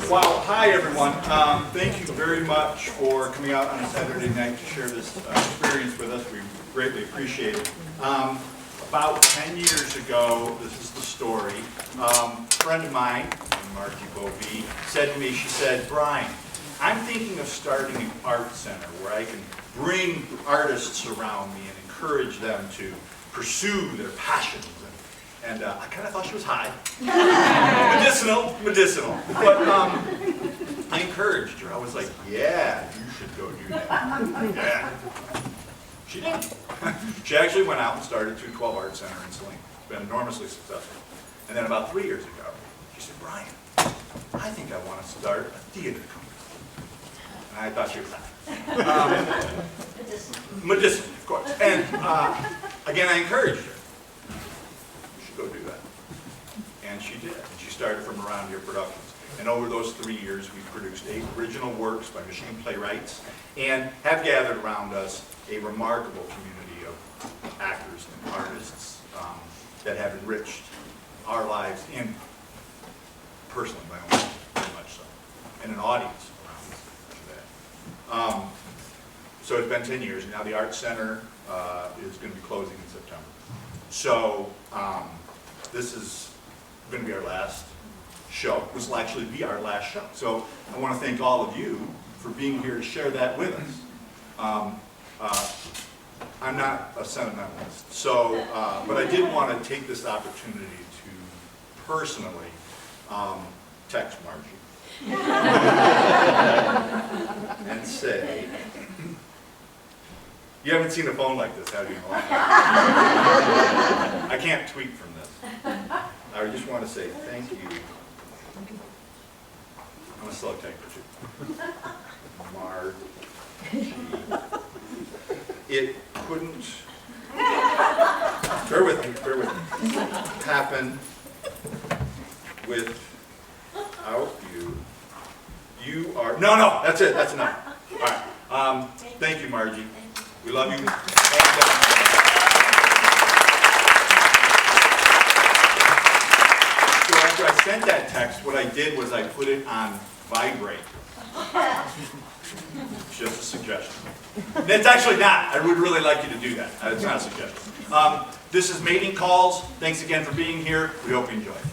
Wow, hi everyone. Thank you very much for coming out on a Saturday night to share this experience with us. We greatly appreciate it. About 10 years ago, this is the story, a friend of mine, Margie Bovee, said to me, she said, Brian, I'm thinking of starting an art center where I can bring artists around me and encourage them to pursue their passions. And I kind of thought she was high. Medicinal. But I encouraged her. I was like, yeah, you should go do that. Yeah. She did. She actually went out and started 212 Art Center in Ypsilanti. It's been enormously successful. And then about 3 years ago, she said, Brian, I think I want to start a theater company. And I thought she was high. Medicinal, of course. And again, I encouraged her. Go do that. And she did. And she started from Around Here Productions. And over those 3 years, we produced 8 original works by machine playwrights and have gathered around us a remarkable community of actors and artists that have enriched our lives, and personally, my own life, very much so, and an audience around us today. So it's been 10 years, and now the Art Center is going to be closing in September. So this is going to be our last show. This will actually be our last show. So I want to thank all of you for being here to share that with us. I'm not a sentimentalist, so but I did want to take this opportunity to personally text Margie and say, you haven't seen a phone like this, have you? I can't tweet from this. I just want to say thank you. I'm a slow typer too. Margie. It couldn't, bear with me, happen without you. You are, no, that's it, that's enough. All right, thank you, Margie. We love you. And, so after I sent that text, what I did was I put it on vibrate. Just a suggestion. It's actually not. I would really like you to do that. It's not a suggestion. This is Mating Calls. Thanks again for being here. We hope you enjoy it.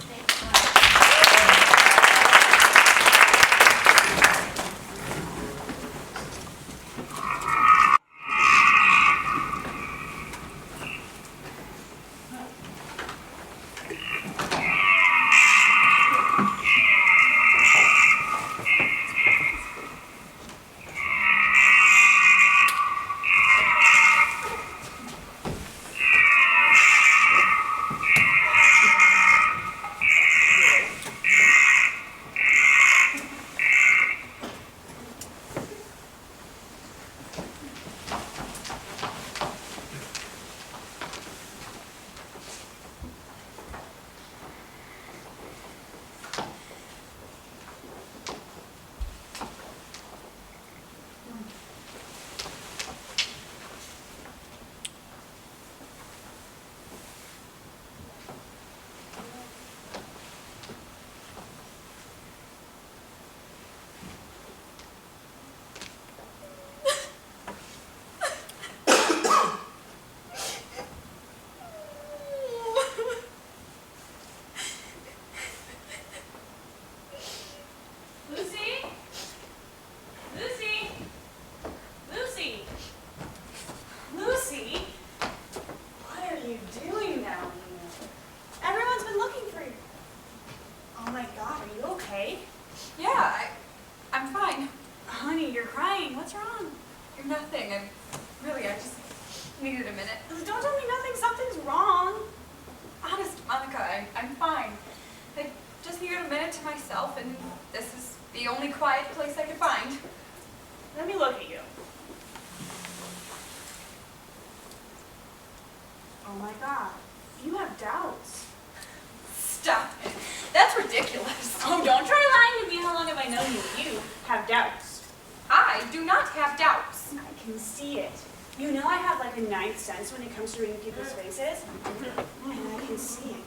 I do not have doubts. I can see it. You know I have like a ninth sense when it comes to reading people's faces? And I can see it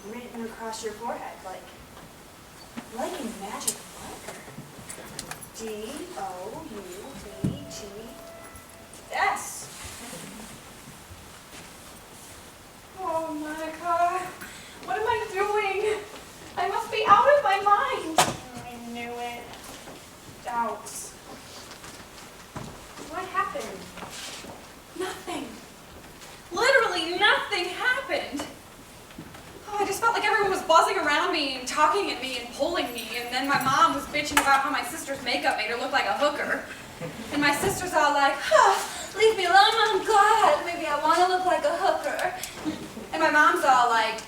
written across your forehead, like in magic marker. D-O-U-B-T-S. Oh, Monica, what am I doing? I must be out of my mind. I knew it. Doubts. What happened? Nothing. Literally nothing happened. Oh, I just felt like everyone was buzzing around me and talking at me and pulling me, and then my mom was bitching about how my sister's makeup made her look like a hooker. And my sister's all like, leave me alone, I'm glad. Maybe I want to look like a hooker. And my mom's all like,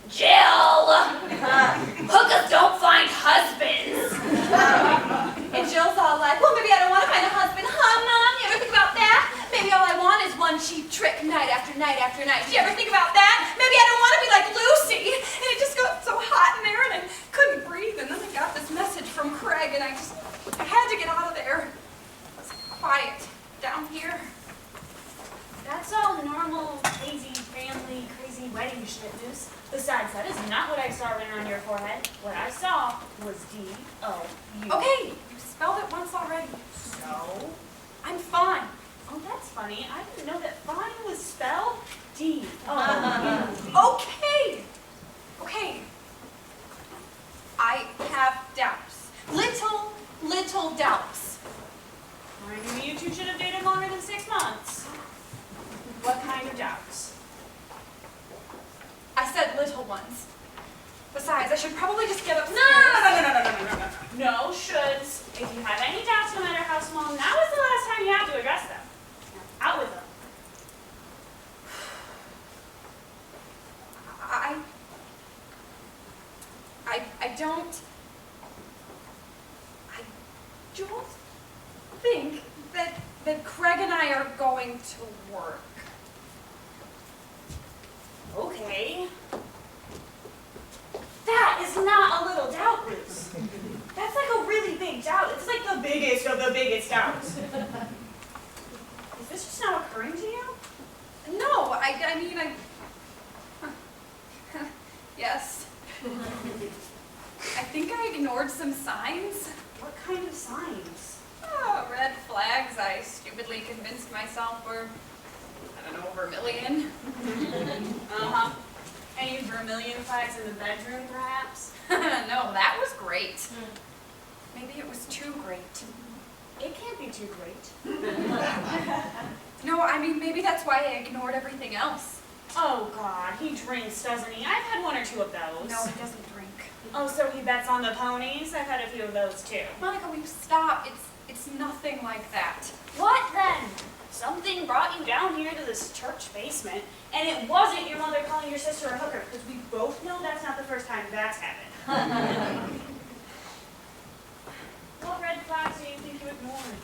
Jill, hookers don't find husbands. And Jill's all like, well, maybe I don't want to find a husband, huh, Mom? You ever think about that? Maybe all I want is one cheap trick night after night after night. Do you ever think about that? Maybe I don't want to be like Lucy. And it just got so hot in there, and I couldn't breathe. And then I got this message from Craig, and I had to get out of there. It was quiet down here. That's all normal, crazy family, crazy wedding shit, Deuce. Besides, that is not what I saw written on your forehead. What I saw was D-O-U. Okay, you spelled it once already. So? I'm fine. Oh, that's funny. I didn't know that fine was spelled D-O-U. Okay. Okay. I have doubts. Little doubts. I knew you two should have dated longer than 6 months. What kind of doubts? I said little ones. Besides, I should probably just get upstairs. No shoulds. If you have any doubts, no matter how small, now is the last time you have to address them. Now, out with them. I don't think that Craig and I are going to work. Okay. That is not a little doubt, Bruce. That's like a really big doubt. It's like the biggest of the biggest doubts. Is this just now occurring to you? No, I mean, yes. I think I ignored some signs. What kind of signs? Oh, red flags I stupidly convinced myself were, I don't know, vermilion. Uh-huh. Any vermilion flags in the bedroom, perhaps? No, that was great. Maybe it was too great. It can't be too great. No, I mean, maybe that's why I ignored everything else. Oh, God, he drinks, doesn't he? I've had 1 or 2 of those. No, he doesn't drink. Oh, so he bets on the ponies? I've had a few of those, too. Monica, will you stop? It's nothing like that. What then? Something brought you down here to this church basement, and it wasn't your mother calling your sister a hooker, because we both know that's not the first time that's happened. What red flags do you think you ignored?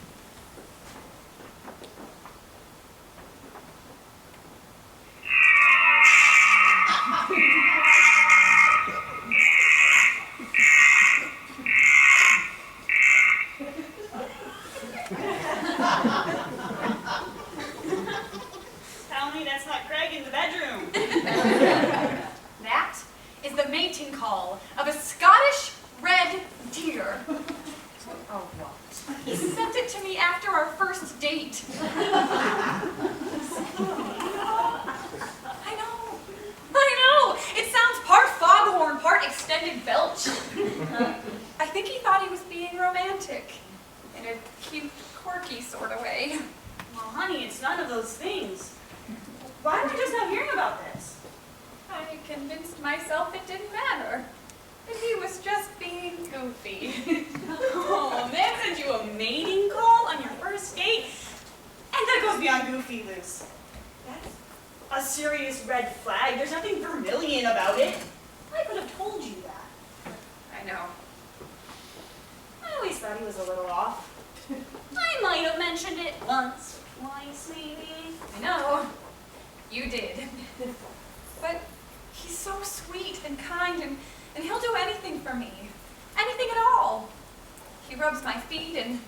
Tell me that's not Craig in the bedroom. That is the mating call of a Scottish red deer. Oh, what? He sent it to me after our first date. I know. It sounds part foghorn, part extended belch. I think he thought he was being romantic in a cute, quirky sort of way. Well, honey, it's none of those things. Why am I just now hearing about this? I convinced myself it didn't matter. That he was just being goofy. Oh, man sent you a mating call on your first date? And that goes beyond goofy, Luce. That's a serious red flag. There's nothing vermilion about it. I could have told you that. I know. I always thought he was a little off. I might have mentioned it once, twice, maybe. I know. You did. But he's so sweet and kind, and he'll do anything for me. Anything at all. He rubs my feet and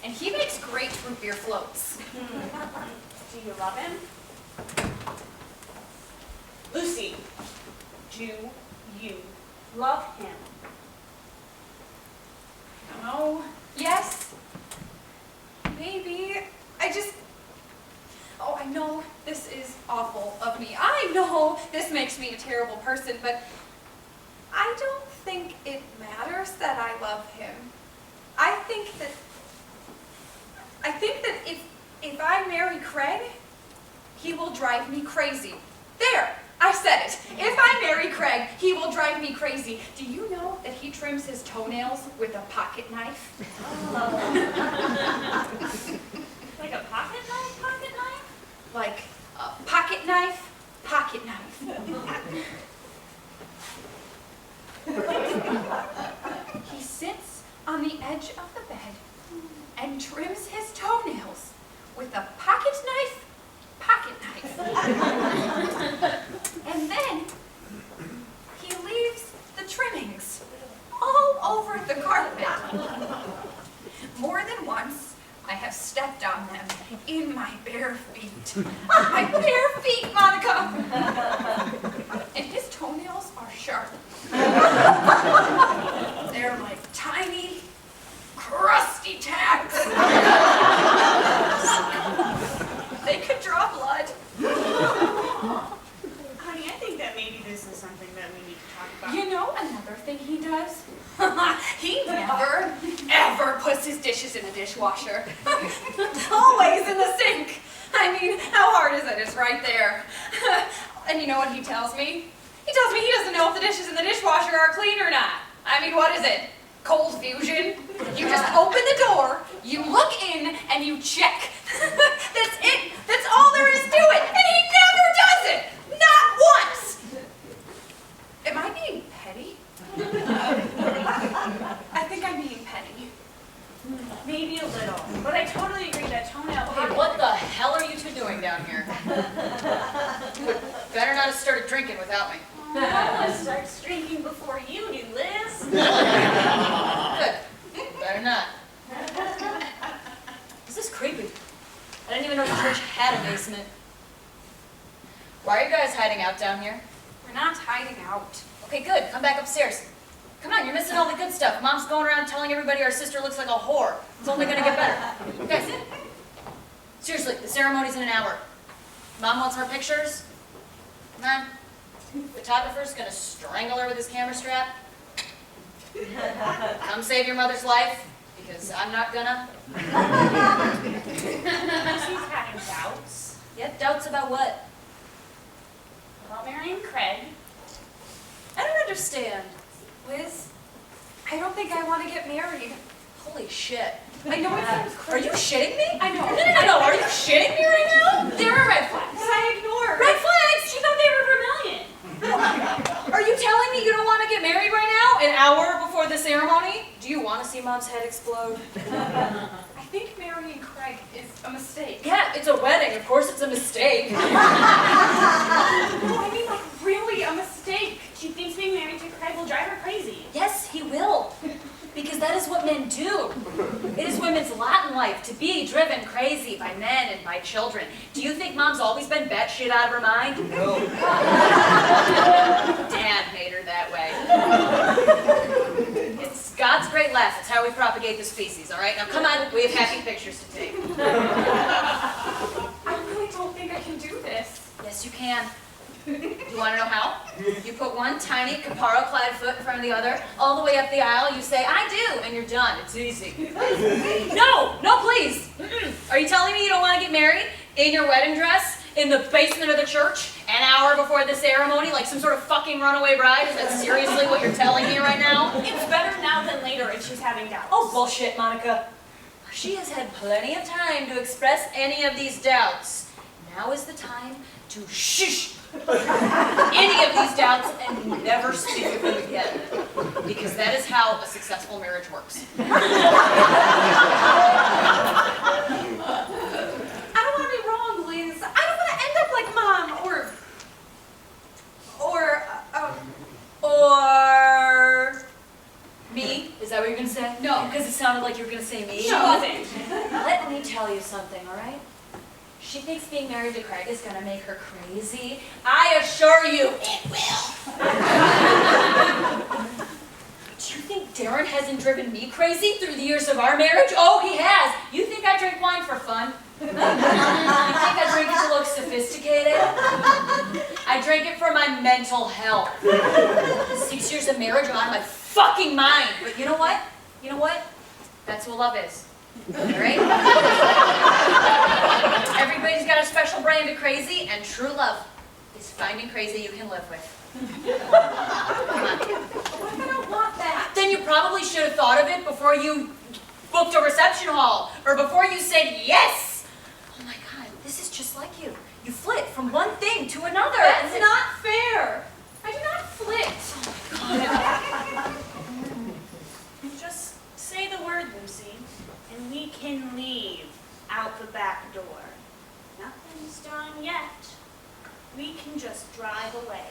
and he makes great root beer floats. Do you love him? Lucy, do you love him? No. Yes. Maybe. Oh, I know this is awful of me. I know this makes me a terrible person, but I don't think it matters that I love him. I think that if I marry Craig, he will drive me crazy. There, I said it. If I marry Craig, he will drive me crazy. Do you know that he trims his toenails with a pocket knife? Like a pocket knife? Pocket knife? Like a pocket knife, pocket knife. He sits on the edge of the bed and trims his toenails with a pocket knife, pocket knife. And then he leaves the trimmings all over the carpet. More than once, I have stepped on them in my bare feet. My bare feet, Monica! And his toenails are sharp. They're like tiny, crusty tacks. They could draw blood. Honey, I think that maybe this is something that we need to talk about. You know another thing he does? He never, ever puts his dishes in the dishwasher. Always in the sink. I mean, how hard is it? It's right there. And you know what he tells me? He tells me he doesn't know if the dishes in the dishwasher are clean or not. I mean, what is it? Cold fusion? You just open the door, you look in, and you check. That's it. That's all there is to it. And he never does it. Not once. Am I being petty? I think I'm being petty. Maybe a little, but I totally agree that toenail Hey, what the hell are you two doing down here? Better not have started drinking without me. I want to start drinking before you do, Liz. Good. Better not. This is creepy. I didn't even know the church had a basement. Why are you guys hiding out down here? We're not hiding out. Okay, good. Come back upstairs. Come on, you're missing all the good stuff. Mom's going around telling everybody our sister looks like a whore. It's only gonna get better. Guys, seriously, the ceremony's in an hour. Mom wants more pictures. Come on. Photographer's gonna strangle her with his camera strap. Come save your mother's life, because I'm not gonna. She's having doubts Yep, doubts about what? about marrying Craig. I don't understand. Liz, I don't think I want to get married. Holy shit. I know it sounds Are crazy. you shitting me? I know. No, are you shitting me right now? There are red flags. That I ignored. Red flags? She thought they were vermilion. Are you telling me you don't want to get married right now? An hour before the ceremony? Do you want to see Mom's head explode? I think marrying Craig is a mistake. Yeah, it's a wedding. Of course it's a mistake. No, I mean like really a mistake. She thinks being married to Craig will drive her crazy. Yes, he will. Because that is what men do. It is women's lot in life to be driven crazy by men and by children. Do you think Mom's always been batshit out of her mind? No. Dad made her that way. It's God's great laugh. It's how we propagate the species, all right? Now come on, we have happy pictures to take. I really don't think I can do this. Yes, you can. You want to know how? You put one tiny caparo-clad foot in front of the other, all the way up the aisle, you say, I do, and you're done. It's easy. No, please. Are you telling me you don't want to get married in your wedding dress in the basement of the church an hour before the ceremony like some sort of fucking runaway bride? Is that seriously what you're telling me right now? It's better now than later if she's having doubts. Oh, bullshit, Monica. She has had plenty of time to express any of these doubts. Now is the time to shush any of these doubts and never speak of them again. Because that is how a successful marriage works. I don't want to be wrong, Liz. I don't want to end up like Mom Or me? Is that what you're going to say? No. Because it sounded like you were going to say me. She wasn't. tell you something, all right? She thinks being married to Craig is gonna make her crazy. I assure you, it will. Do you think Darren hasn't driven me crazy through the years of our marriage? Oh, he has. You think I drink wine for fun? You think I drink it to look sophisticated? I drink it for my mental health. 6 years of marriage are on my fucking mind. But you know what? You know what? That's what love is. Alright? Everybody's got a special brand of crazy, and true love is finding crazy you can live with. Come on. What if I don't want that? Then you probably should have thought of it before you booked a reception hall, or before you said yes. Oh my God, this is just like you. You flit from one thing to another. That's not fair. I do not flit. Just say the word, Lucy, and we can leave out the back door. Nothing's done yet. We can just drive away.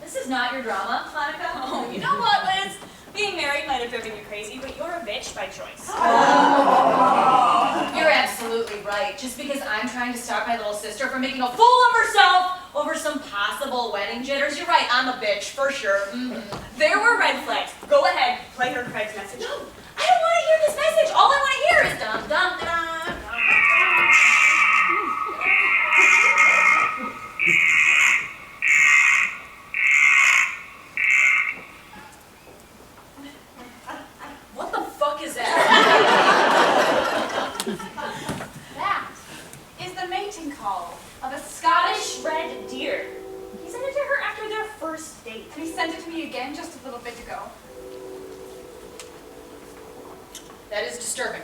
This is not your drama, Monica. Oh, you know what, Liz? Being married might have driven you crazy, but you're a bitch by choice. You're absolutely right. Just because I'm trying to stop my little sister from making a fool of herself over some possible wedding jitters, you're right, I'm a bitch, for sure. Mm-hmm. There were red flags. Go ahead, play her Craig's message. No, I don't want to hear this message. All I want to hear is dum dum dum. What the fuck is that? That is the mating call of a Scottish red deer. He sent it to her after their first date. And he sent it to me again just a little bit ago. That is disturbing.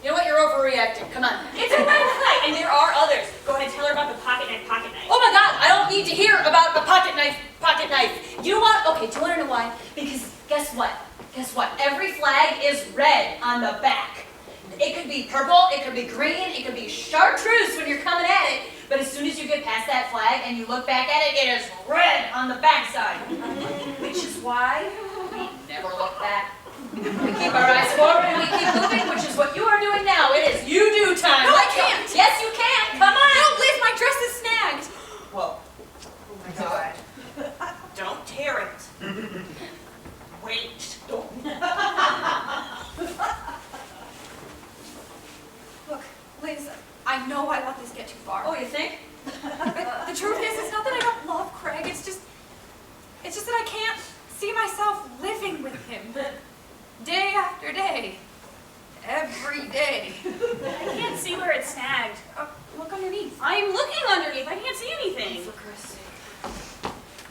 You know what? You're overreacting. Come on. It's a red flag, and there are others. Go ahead and tell her about the pocket knife, pocket knife. Oh my God, I don't need to hear about the pocket knife, pocket knife. You know what? Okay, do you want to know why? Because guess what? Guess what? Every flag is red on the back. It could be purple, it could be green, it could be chartreuse when you're coming at it, but as soon as you get past that flag and you look back at it, it is red on the backside. Which is why we never look back. We keep our eyes forward and we keep moving, which is what you are doing now. It is you do time. No, I Let's go. can't. Yes, you can. Come on. No, Liz, my dress is snagged. Whoa. Oh my God. Don't tear it. Wait. Don't. Look, Liz, I know I let this get too far. Oh, you think? But the truth is, it's not that I don't love Craig. It's just that I can't see myself living with him. Day after day. Every day. I can't see where it's snagged. Look underneath. I'm looking underneath. I can't see anything. For Christ's sake.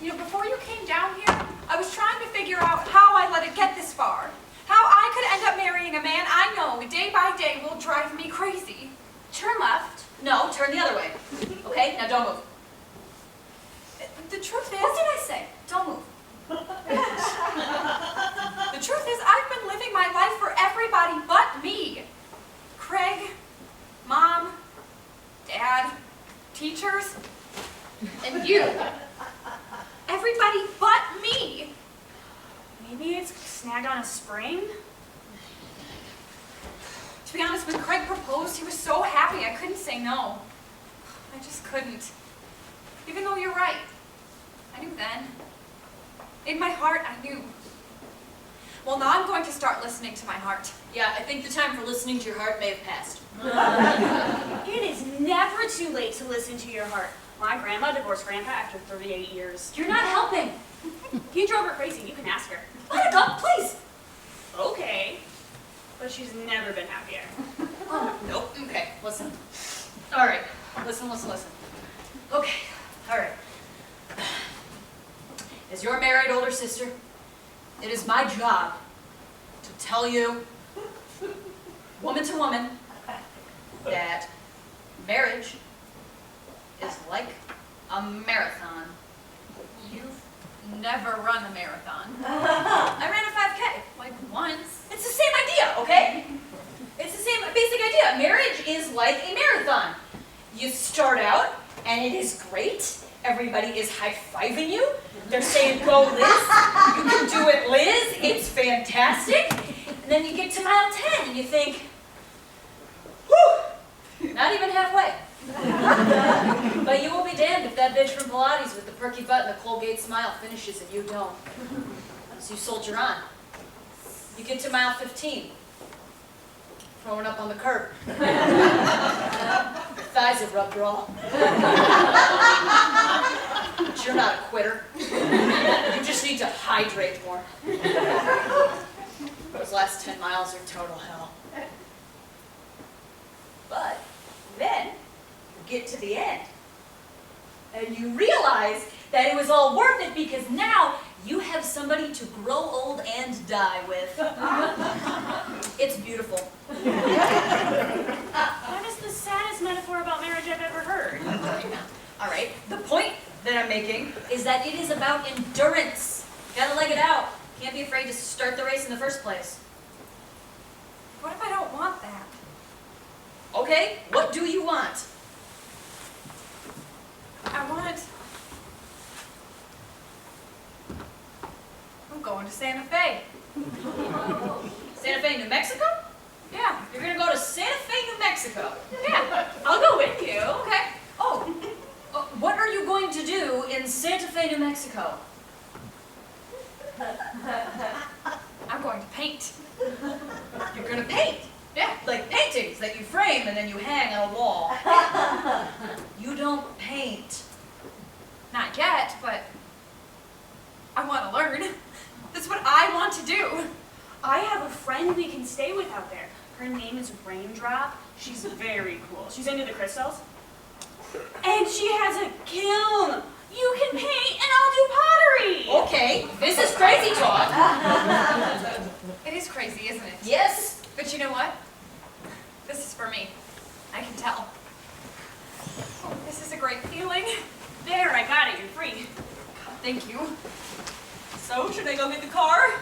You know, before you came down here, I was trying to figure out how I let it get this far. How I could end up marrying a man I know day by day will drive me crazy. Turn left. No, turn the other way. Okay, now don't move. The truth is... What did I say? Don't move. The truth is, I've been living my life for everybody but me. Craig, Mom, Dad, teachers, and you. Everybody but me. Maybe it's snagged on a spring? To be honest, when Craig proposed, he was so happy I couldn't say no. I just couldn't. Even though you're right. I knew then. In my heart, I knew. Well, now I'm going to start listening to my heart. Yeah, I think the time for listening to your heart may have passed. It is never too late to listen to your heart. My grandma divorced Grandpa after 38 years. You're not helping. He drove her crazy. You can ask her. Monica, please. Okay. But she's never been happier. Oh, nope. Okay, listen. All right. Listen. Okay, all right. As your married older sister, it is my job to tell you, woman to woman, that marriage is like a marathon. You've never run a marathon. I ran a 5K. Like once. It's the same idea, okay? It's the same basic idea. Marriage is like a marathon. You start out, and it is great. Everybody is high-fiving you. They're saying, go, Liz. You can do it, Liz. It's fantastic. And then you get to mile 10 and you think, whew, not even halfway. But you will be damned if that bitch from Pilates with the perky butt and the Colgate smile finishes and you don't. So you soldier on. You get to mile 15. Throwing up on the curb. Your thighs have rubbed raw. But you're not a quitter. You just need to hydrate more. Those last 10 miles are total hell. But then you get to the end. And you realize that it was all worth it because now you have somebody to grow old and die with. It's beautiful. That is the saddest metaphor about marriage I've ever heard. All right, the point that I'm making is that it is about endurance. You gotta leg it out. Can't be afraid to start the race in the first place. What if I don't want that? Okay, what do you want? I'm going to Santa Fe. Santa Fe, New Mexico? Yeah. You're gonna go to Santa Fe, New Mexico. Yeah. I'll go with you. Okay. Oh, what are you going to do in Santa Fe, New Mexico? I'm going to paint. You're gonna paint. Yeah. Like paintings that you frame and then you hang on a wall. You don't paint. Not yet, but I want to learn. That's what I want to do. I have a friend we can stay with out there. Her name is Raindrop. She's very cool. She's into the crystals. And she has a kiln. You can paint and I'll do pottery. Okay, this is crazy talk. It is crazy, isn't it? Yes. But you know what? This is for me. I can tell. Oh, this is a great feeling. There, I got it. You're free. Thank you. So, should I go get the car?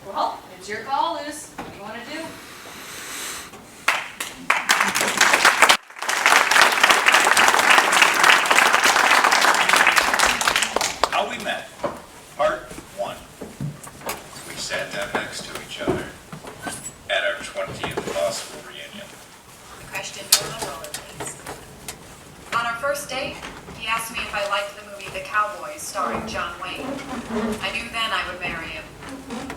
Well, it's your call, Luz. What do you want to do? How we met, part 1. We sat down next to each other at our 20th law school reunion. We crashed into him on rollerblades. On our first date, he asked me if I liked the movie The Cowboys starring John Wayne. I knew then I would marry him.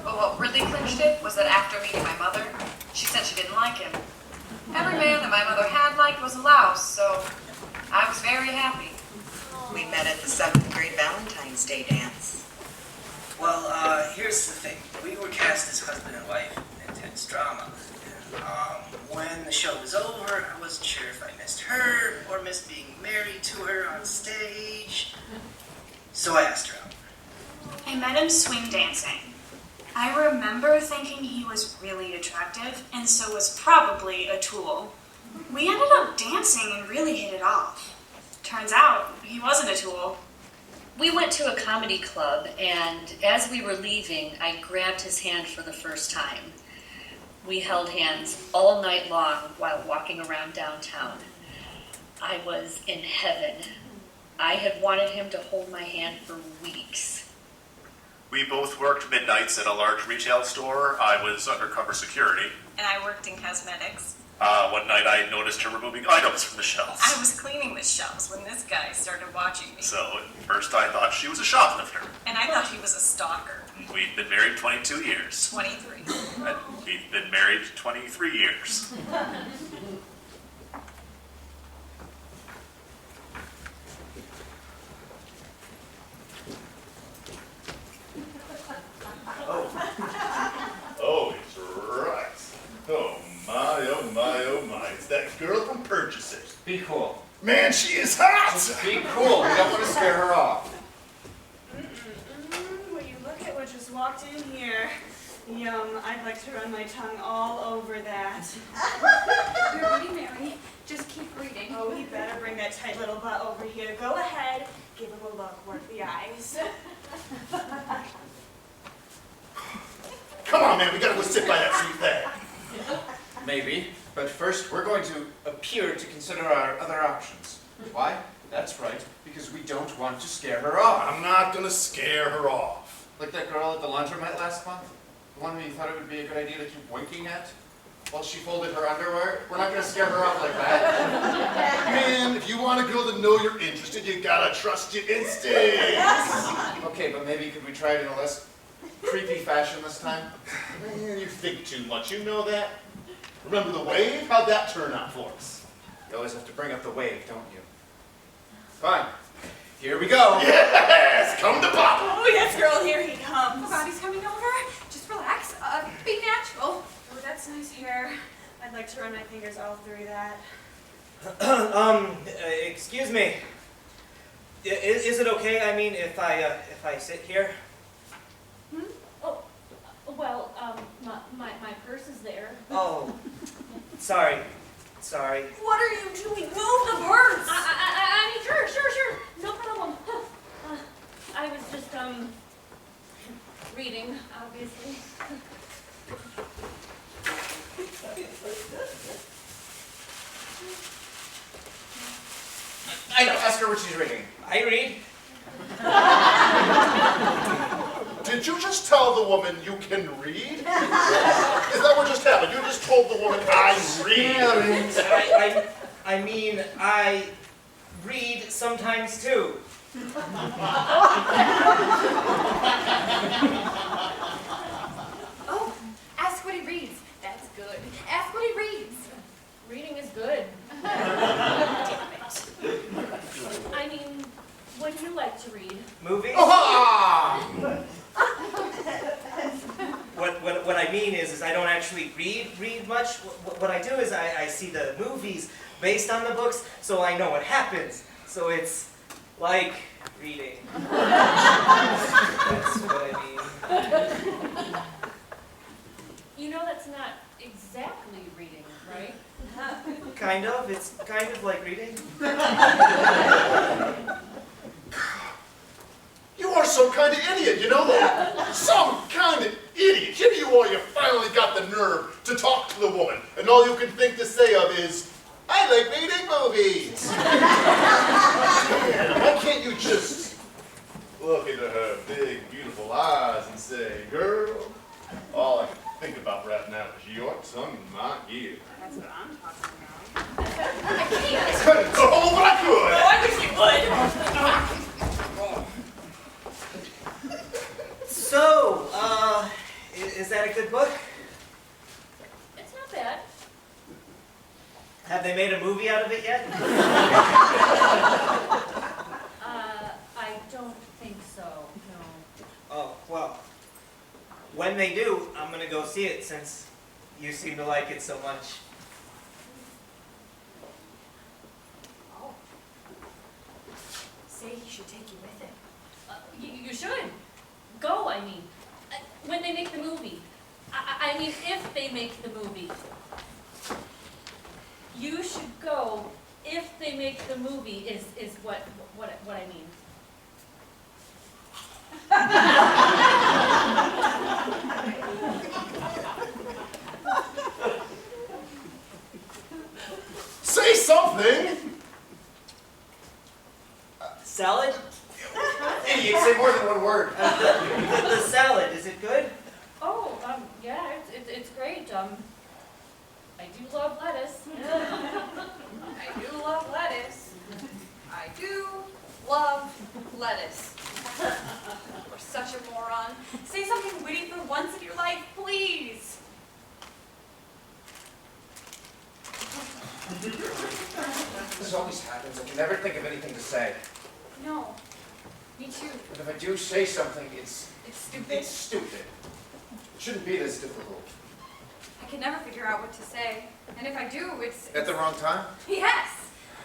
But what really clinched it was that after meeting my mother, she said she didn't like him. Every man that my mother had liked was a louse, so I was very happy. We met at the 7th grade Valentine's Day dance. Well, here's the thing. We were cast as husband and wife in intense drama. When the show was over, I wasn't sure if I missed her or missed being married to her on stage. So I asked her out. I met him swing dancing. I remember thinking he was really attractive, and so was probably a tool. We ended up dancing and really hit it off. Turns out, he wasn't a tool. We went to a comedy club, and as we were leaving, I grabbed his hand for the first time. We held hands all night long while walking around downtown. I was in heaven. I had wanted him to hold my hand for weeks. We both worked midnights at a large retail store. I was undercover security. And I worked in cosmetics. One night I noticed her removing items from the shelves. I was cleaning the shelves when this guy started watching me. So at first I thought she was a shoplifter. And I thought he was a stalker. We'd been married 22 years. 23. And we'd been married 23 years. Oh, it's right. Oh my. It's that girl from Purchasers. Be cool. Man, she is hot! Be cool. We don't want to scare her off. Will you look at what just walked in here? Yum, I'd like to run my tongue all over that. You're ready, Mary. Just keep reading. Oh, he better bring that tight little butt over here. Go ahead, give him a look, work the eyes. Come on, man, we gotta go sit by that sweet thing. Maybe. But first, we're going to appear to consider our other options. Why? That's right. Because we don't want to scare her off. I'm not gonna scare her off. Like that girl at the laundromat last month? The one you thought it would be a good idea to keep winking at? While she folded her underwear? We're not gonna scare her off like that. Man, if you want a girl to know you're interested, you gotta trust your instincts. Okay, but maybe could we try it in a less creepy fashion this time? Man, you think too much, you know that? Remember the wave? How'd that turn out for us? You always have to bring up the wave, don't you? Fine. Here we go. Yes! Come to Papa! Oh, yes, girl, here he comes. Oh God, he's coming over. Just relax. Be natural. Oh, that's nice hair. I'd like to run my fingers all through that. Excuse me. Is it okay, I mean, if I sit here? Oh, well, my purse is there. Oh, sorry. What are you doing? Move the purse! I mean, sure. No problem. I was just, reading, obviously. I know, ask her what she's reading. I read. Did you just tell the woman you can read? Is that what just happened? You just told the woman I read? I mean, I read sometimes too. Oh, ask what he reads. That's good. Ask what he reads. Reading is good. I mean, what do you like to read? Movies? What I mean is I don't actually read much. What I do is I see the movies based on the books, so I know what happens. So it's like reading. That's what I mean. You know that's not exactly reading, right? Kind of. It's kind of like reading. You are some kind of idiot, you know that? Some kind of idiot. Here you are, you finally got the nerve to talk to the woman, and all you can think to say of is, I like reading movies. Man, why can't you just look into her big, beautiful eyes and say, girl, all I can think about right now is your tongue in my ear. That's what I'm talking about. I couldn't go, but I could. Oh, I wish you would. So, is that a good book? It's not bad. Have they made a movie out of it yet? I don't think so, no. Oh, well, when they do, I'm gonna go see it since you seem to like it so much. Oh. Say he should take you with him. You should. Go, I mean. When they make the movie. I mean, if they make the movie. You should go if they make the movie is what I mean. Say something! Salad? Idiot, say more than one word. The salad, is it good? Oh, yeah, it's great. I do love lettuce. I do love lettuce. I do love lettuce. You're such a moron. Say something witty for once in your life, please. This always happens. I can never think of anything to say. No, me too. But if I do say something, it's stupid. It's stupid. It shouldn't be this difficult. I can never figure out what to say. And if I do, it's... At the wrong time? Yes!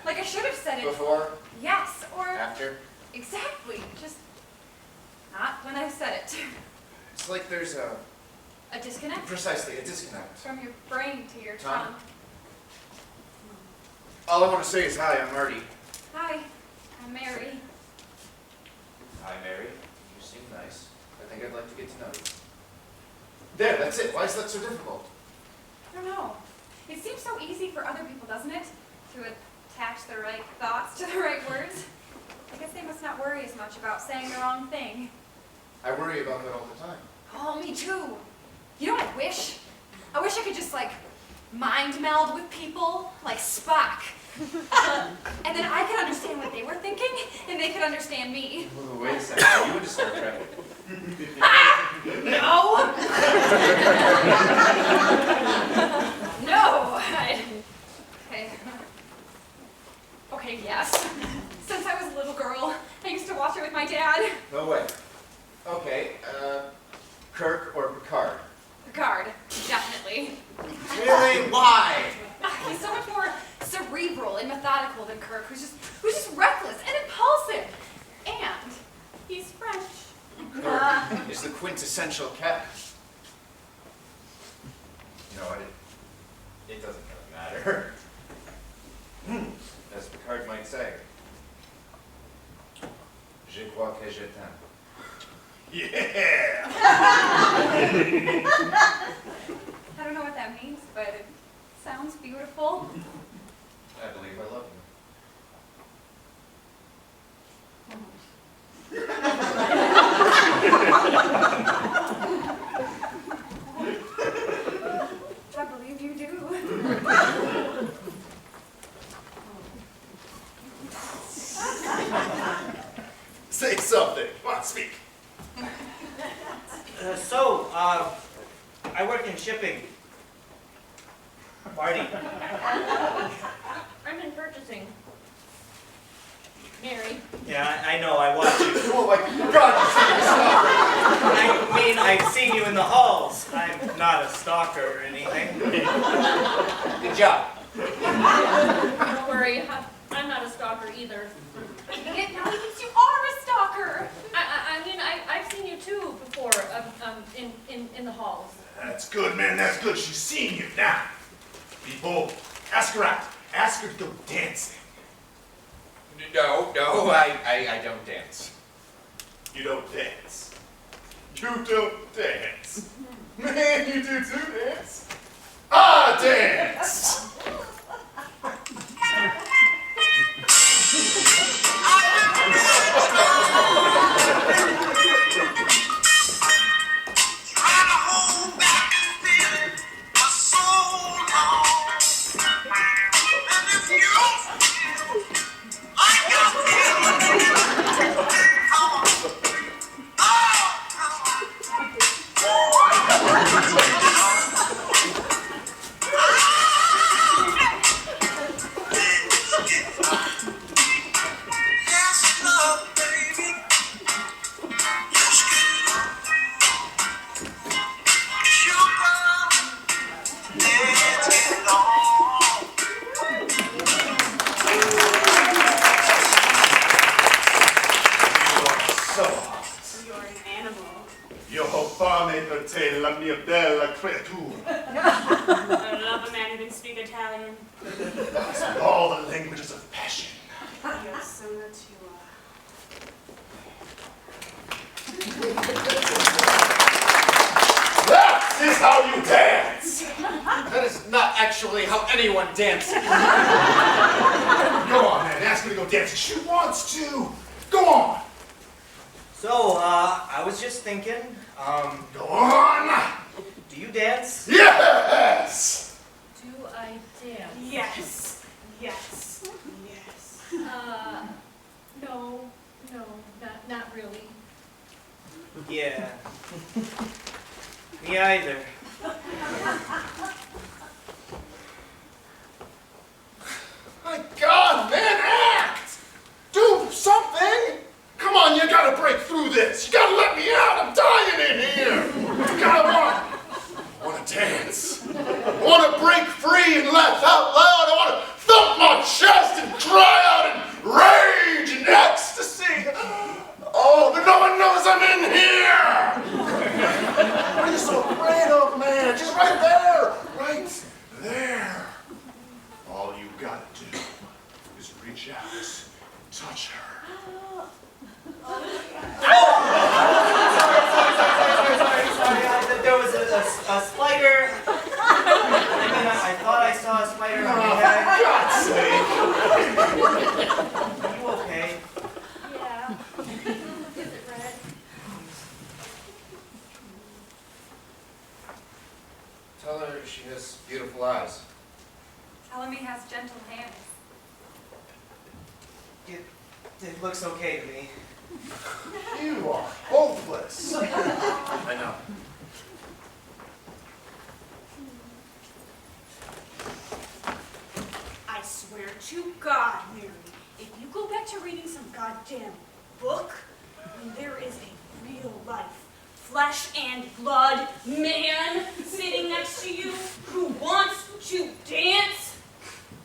Like I should have said it. Before? Yes, or... After? Exactly. Just not when I said it. It's like there's a... A disconnect? Precisely, a disconnect. From your brain to your Tongue. tongue. All I want to say is hi, I'm Marty. Hi, I'm Mary. Hi, Mary. You seem nice. I think I'd like to get to know you. There, that's it. Why is that so difficult? I don't know. It seems so easy for other people, doesn't it? To attach the right thoughts to the right words. I guess they must not worry as much about saying the wrong thing. I worry about that all the time. Oh, me too. You know what I wish? I wish I could just like mind meld with people like Spock. And then I could understand what they were thinking, and they could understand me. Whoa, wait a second. Are you into Star Trek? No! No! Okay, yes. Since I was a little girl, I used to watch it with my dad. No way. Okay, Kirk or Picard? Picard, definitely. Really? Why? He's so much more cerebral and methodical than Kirk, who's just reckless and impulsive. And he's French. Kirk is the quintessential cat. You know what? It doesn't really matter. As Picard might say, je crois que je t'aime. Yeah! I don't know what that means, but it sounds beautiful. I believe I love I believe you do. Say something. Come on, speak. I work in shipping. Marty. I'm in purchasing. Mary. Yeah, I know, I watch you. Oh my God, I mean, I've seen you in the halls. I'm not a stalker or anything. Good job. Don't worry, I'm not a stalker either. It means you are a stalker. I mean, I've seen you too before, in the halls. That's good, man. That's good. She's seeing you now. Be bold. Ask her out. Ask her to go dancing. No, I don't dance. You don't dance. You don't dance. Man, you do too dance. I dance. La mia bella creatura. I love a man who can speak Italian. All the languages of passion. Io sono tua. That is how you dance! That is not actually how anyone dances. Go on, man. Ask her to go dancing. She wants to. Go on. So, I was just thinking, Go on. do you dance? Yes! Do I dance? Yes. Yes. Yes. No, not really. Yeah. Me either. My God, man, act! Do something! Come on, you gotta break through this. You gotta let me out. I'm dying in here. You gotta wanna dance. I wanna break free and laugh out loud. I wanna thump my chest and cry out in rage and ecstasy. Oh, but no one knows I'm in here. What are you so afraid of, man? Just right there. Right there. All you gotta do is reach out, touch her. Sorry. There was a spider. I mean, I thought I saw a spider on your head. For God's sake! Are you okay? Yeah. Is it red? Yes. It looks okay to me. You are hopeless. I know. I swear to God, Mary, if you go back to reading some goddamn book, when there is a real life, flesh and blood man sitting next to you who wants to dance,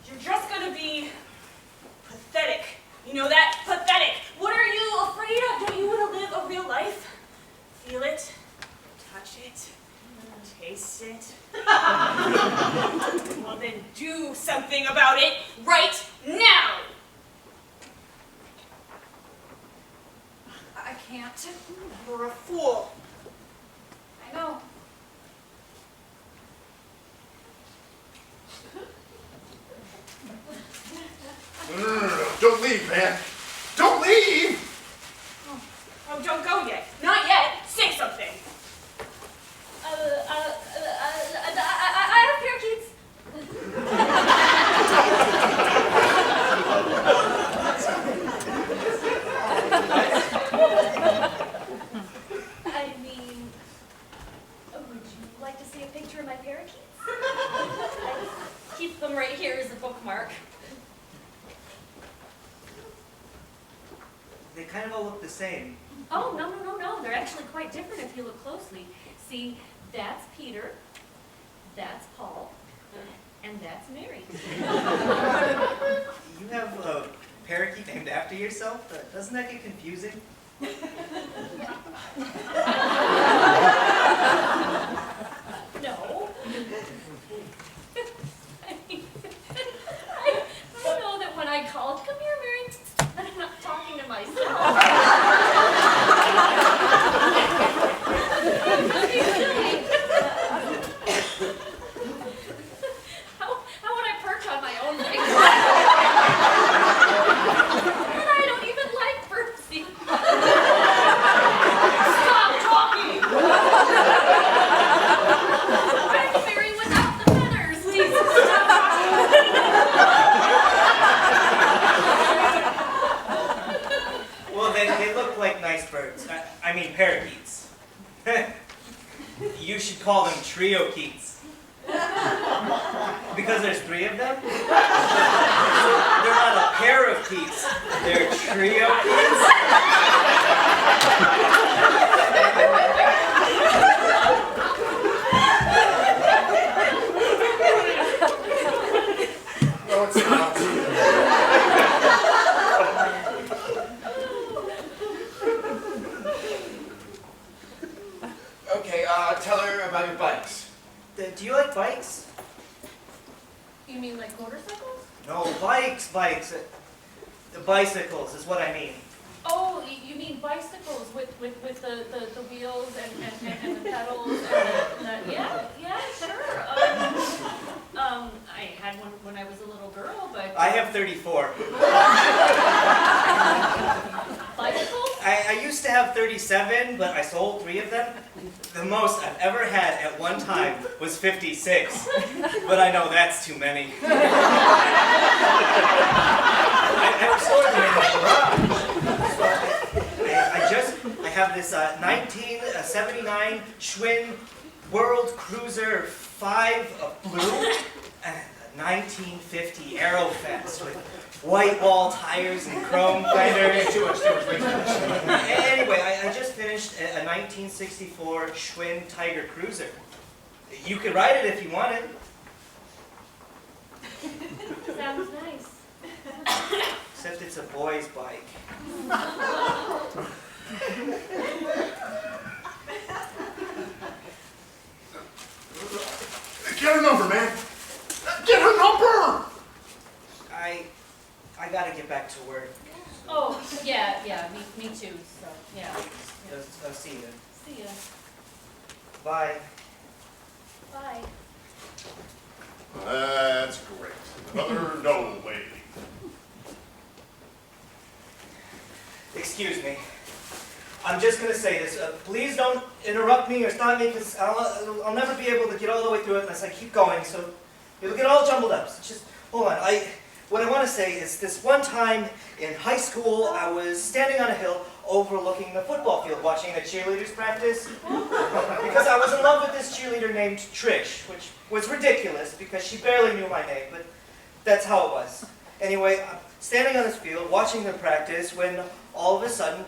you're just gonna be pathetic. You know that? Pathetic. What are you afraid of? Don't you want to live a real life? Feel it, touch it, taste it. Well, then do something about it right now. I can't. You're a fool. I know. No. Don't leave, man. Don't leave! Oh, don't go yet. Not yet. Say something. I have parakeets. I mean, would you like to see a picture of my parakeets? I keep them right here as a bookmark. They kind of all look the same. Oh, no. They're actually quite different if you look closely. See, that's Peter, that's Paul, and that's Mary. You have a parakeet named after yourself? Doesn't that get confusing? No. I know that when I called, come here, Mary, I'm not talking to myself. Don't be silly. How would I perch on my own legs? And I don't even like birdseed. Stop talking! I'm Mary without the feathers. Please stop Well, they look like nice birds. I mean parakeets. You should call them triokeets. Because there's 3 of them? So they're not a pair of keets, they're triokeets. No, it's not. Okay, tell her about your bikes. Do you like bikes? You mean like motorcycles? No, bikes. The bicycles is what I mean. Oh, you mean bicycles with the wheels and the pedals and the, yeah, sure. I had one when I was a little girl, but I have 34. bicycles? I used to have 37, but I sold 3 of them. The most I've ever had at one time was 56, but I know that's too many. I restored them in the garage. So I have this 1979 Schwinn World Cruiser 5 of blue and a 1950 Aerofest with white wall tires and chrome fenders. Too much, way too much. Anyway, I just finished a 1964 Schwinn Tiger Cruiser. You could ride it if you wanted. Sounds nice. Except it's a boy's bike. Get her number, man. Get her number! I gotta get back to work. Oh, yeah, me too, so, yeah. I'll see you. See ya. Bye. Bye. That's great. Another no lady. Excuse me. I'm just gonna say this. Please don't interrupt me or stop me, because I'll never be able to get all the way through it unless I keep going. So it'll get all jumbled up. So just hold on. what I want to say is this one time in high school, I was standing on a hill overlooking the football field watching the cheerleaders practice because I was in love with this cheerleader named Trish, which was ridiculous because she barely knew my name, but that's how it was. Anyway, I'm standing on this field watching them practice when all of a sudden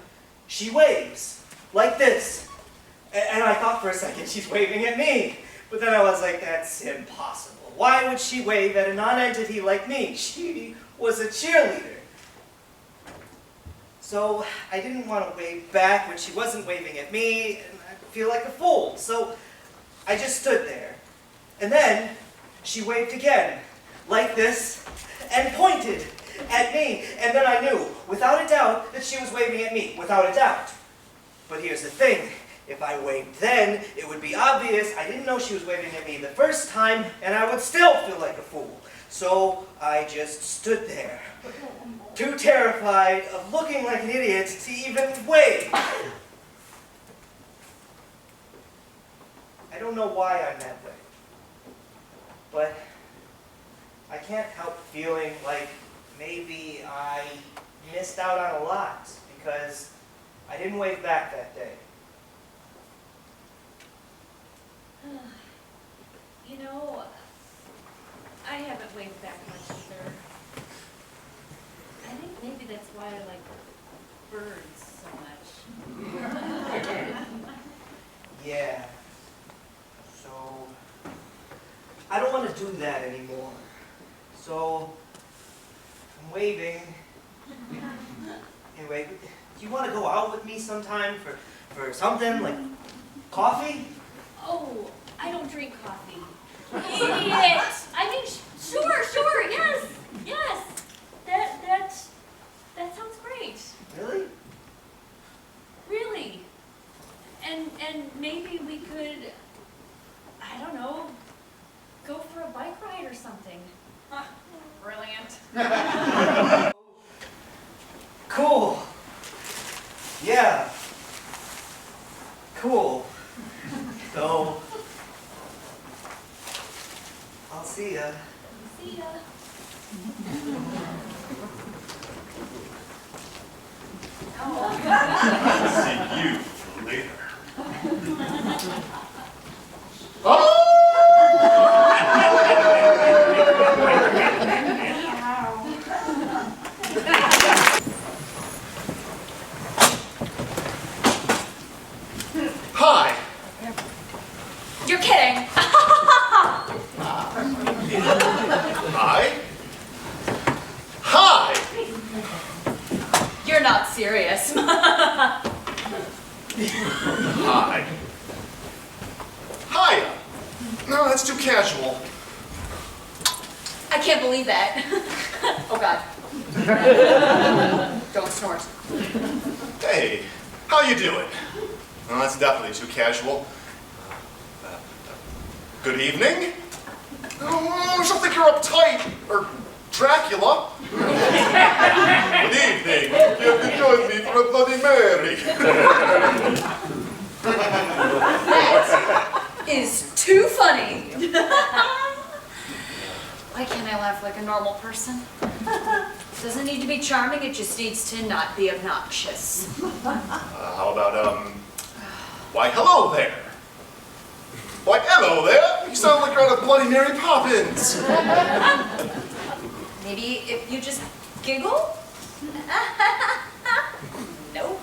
she waves like this. And I thought for a second she's waving at me, but then I was like, that's impossible. Why would she wave at a non-entity like me? She was a cheerleader. So I didn't want to wave back when she wasn't waving at me, and I'd feel like a fool. So I just stood there. And then she waved again, like this, and pointed at me. And then I knew, without a doubt, that she was waving at me, without a doubt. But here's the thing. If I waved then, it would be obvious I didn't know she was waving at me the first time, and I would still feel like a fool. So I just stood there, too terrified of looking like an idiot to even wave. I don't know why I'm that way, but I can't help feeling like maybe I missed out on a lot because I didn't wave back that day. You know, I haven't waved back much either. I think maybe that's why I like birds so much. Yeah. So, I don't want to do that anymore. So, I'm waving. Anyway, do you want to go out with me sometime for something, like coffee? Oh, I don't drink coffee. Idiot! I mean, sure, yes, yes. That sounds great. Really? Really. And maybe we could, I don't know, go for a bike ride or something. Brilliant. Cool. Yeah. Cool. So, I'll see ya. See ya. See you later. Hi. You're kidding. Hi. Hi. You're not serious. Hi. Hiya. No, that's too casual. I can't believe that. Oh God. Don't snort. Hey, how you doing? Well, that's definitely too casual. Good evening? Oh, she'll think you're uptight, or Dracula. Good evening. You have to join me for a Bloody Mary. That is too funny. Why can't I laugh like a normal person? Doesn't need to be charming, it just needs to not be obnoxious. How about, why, hello there. Why, hello there. You sound like you're out of Bloody Mary Poppins. Maybe if you just giggle? Nope.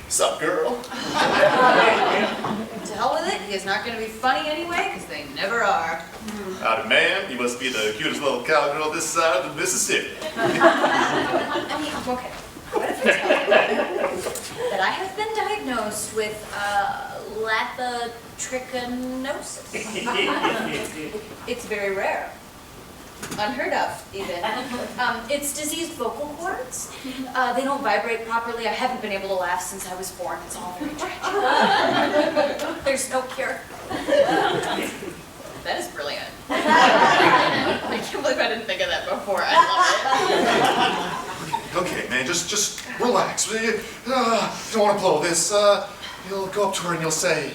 Sup, girl? To hell with it, he's not going to be funny anyway, because they never are. Howdy, ma'am. You must be the cutest little cowgirl this side of the Mississippi. I mean, okay. What if I tell you that I have been diagnosed with lapotrichinosis? It's very rare. Unheard of, even. It's diseased vocal cords. They don't vibrate properly. I haven't been able to laugh since I was born. It's all very tragic. There's no cure. That is brilliant. I can't believe I didn't think of that before. I love it. Okay, man, just relax. You don't want to blow this. You'll go up to her and you'll say,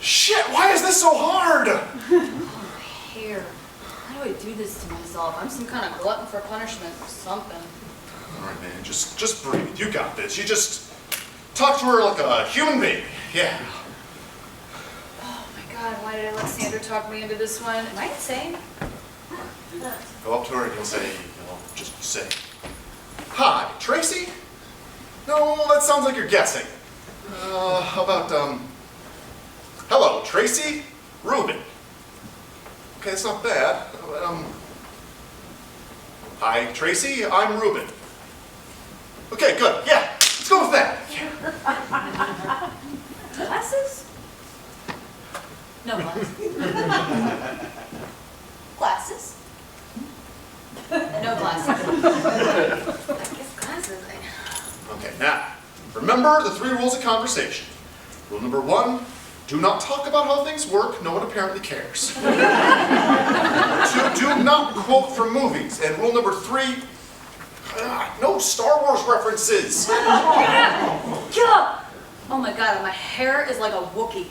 Shit, why is this so hard? Hair. How do I do this to myself? I'm some kind of glutton for punishment or something. All right, man, just breathe. You got this. You just talk to her like a human being. Yeah. Oh my God, why did I let Sandra talk me into this one? Am I insane? Go up to her and you'll just say, "Hi, Tracy?" No, that sounds like you're guessing. How about, "Hello, Tracy? Ruben." Okay, that's not bad. "Hi, Tracy, I'm Ruben." Okay, good. Yeah, let's go with that. Glasses? No glasses. Glasses? No glasses. I guess glasses. Okay, now, remember the 3 rules of conversation. Rule number 1, do not talk about how things work. No one apparently cares. 2, do not quote from movies. And rule number 3, no Star Wars references. Oh my God, my hair is like a Wookiee.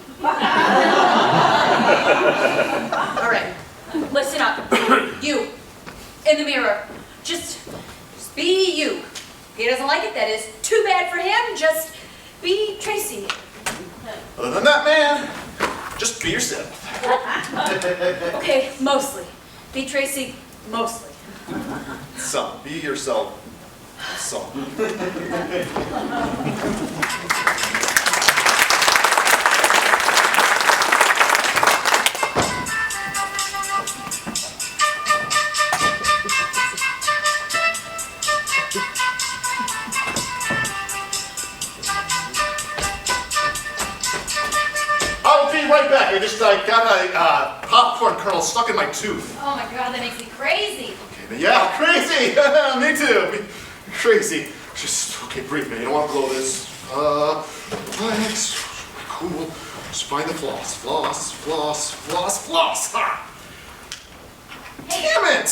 All right, listen up. You, in the mirror, just be you. If he doesn't like it, that is too bad for him. Just be Tracy. Other than that, man, just be yourself. Okay, mostly. Be Tracy, mostly. Some. Be yourself. Some. I'll be right back. I got a popcorn kernel stuck in my tooth. Oh my God, that makes me crazy. Okay, yeah, crazy. Me too. Crazy. Just, okay, breathe, man. You don't want to blow this. Relax. Cool. Just find the floss. Floss, floss, floss, floss. Ha! Hey, damn it!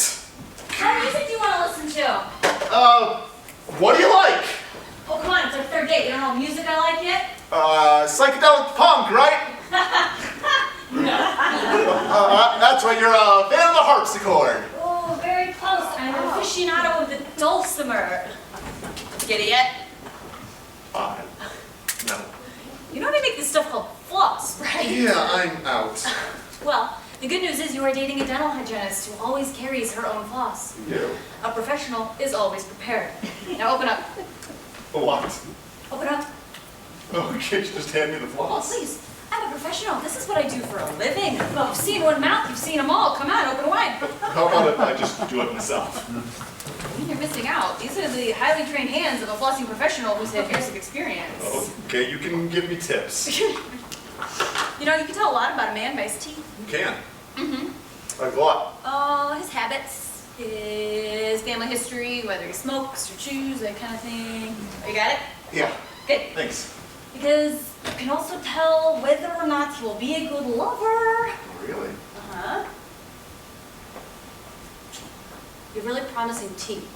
what music do you want to listen to? What do you like? Oh, come on, it's our 3rd date. You don't know what music I like yet? Psychedelic punk, right? That's right, you're a fan of the harpsichord. Oh, very close. I'm an aficionado of the dulcimer. Get it yet? No. You know they make this stuff called floss, right? Yeah, I'm out. Well, the good news is you are dating a dental hygienist who always carries her own floss. You? A professional is always prepared. Now open up. What? Open up. Oh, can't you just hand me the Oh, floss? please. I'm a professional. This is what I do for a living. You've seen one mouth, you've seen them all. Come on, open wide. How about if I just do it myself? I mean, you're missing out. These are the highly trained hands of a flossing professional who's had years of experience. Okay, you can give me tips. You know, you can tell a lot about a man by his teeth. You can. Mm-hmm. Like what? Oh, his habits, his family history, whether he smokes or chews, that kind of thing. Oh, you got it? Yeah. Good. Thanks. Because you can also tell whether or not he will be a good lover. Oh, really? Uh-huh. You're really promising teeth.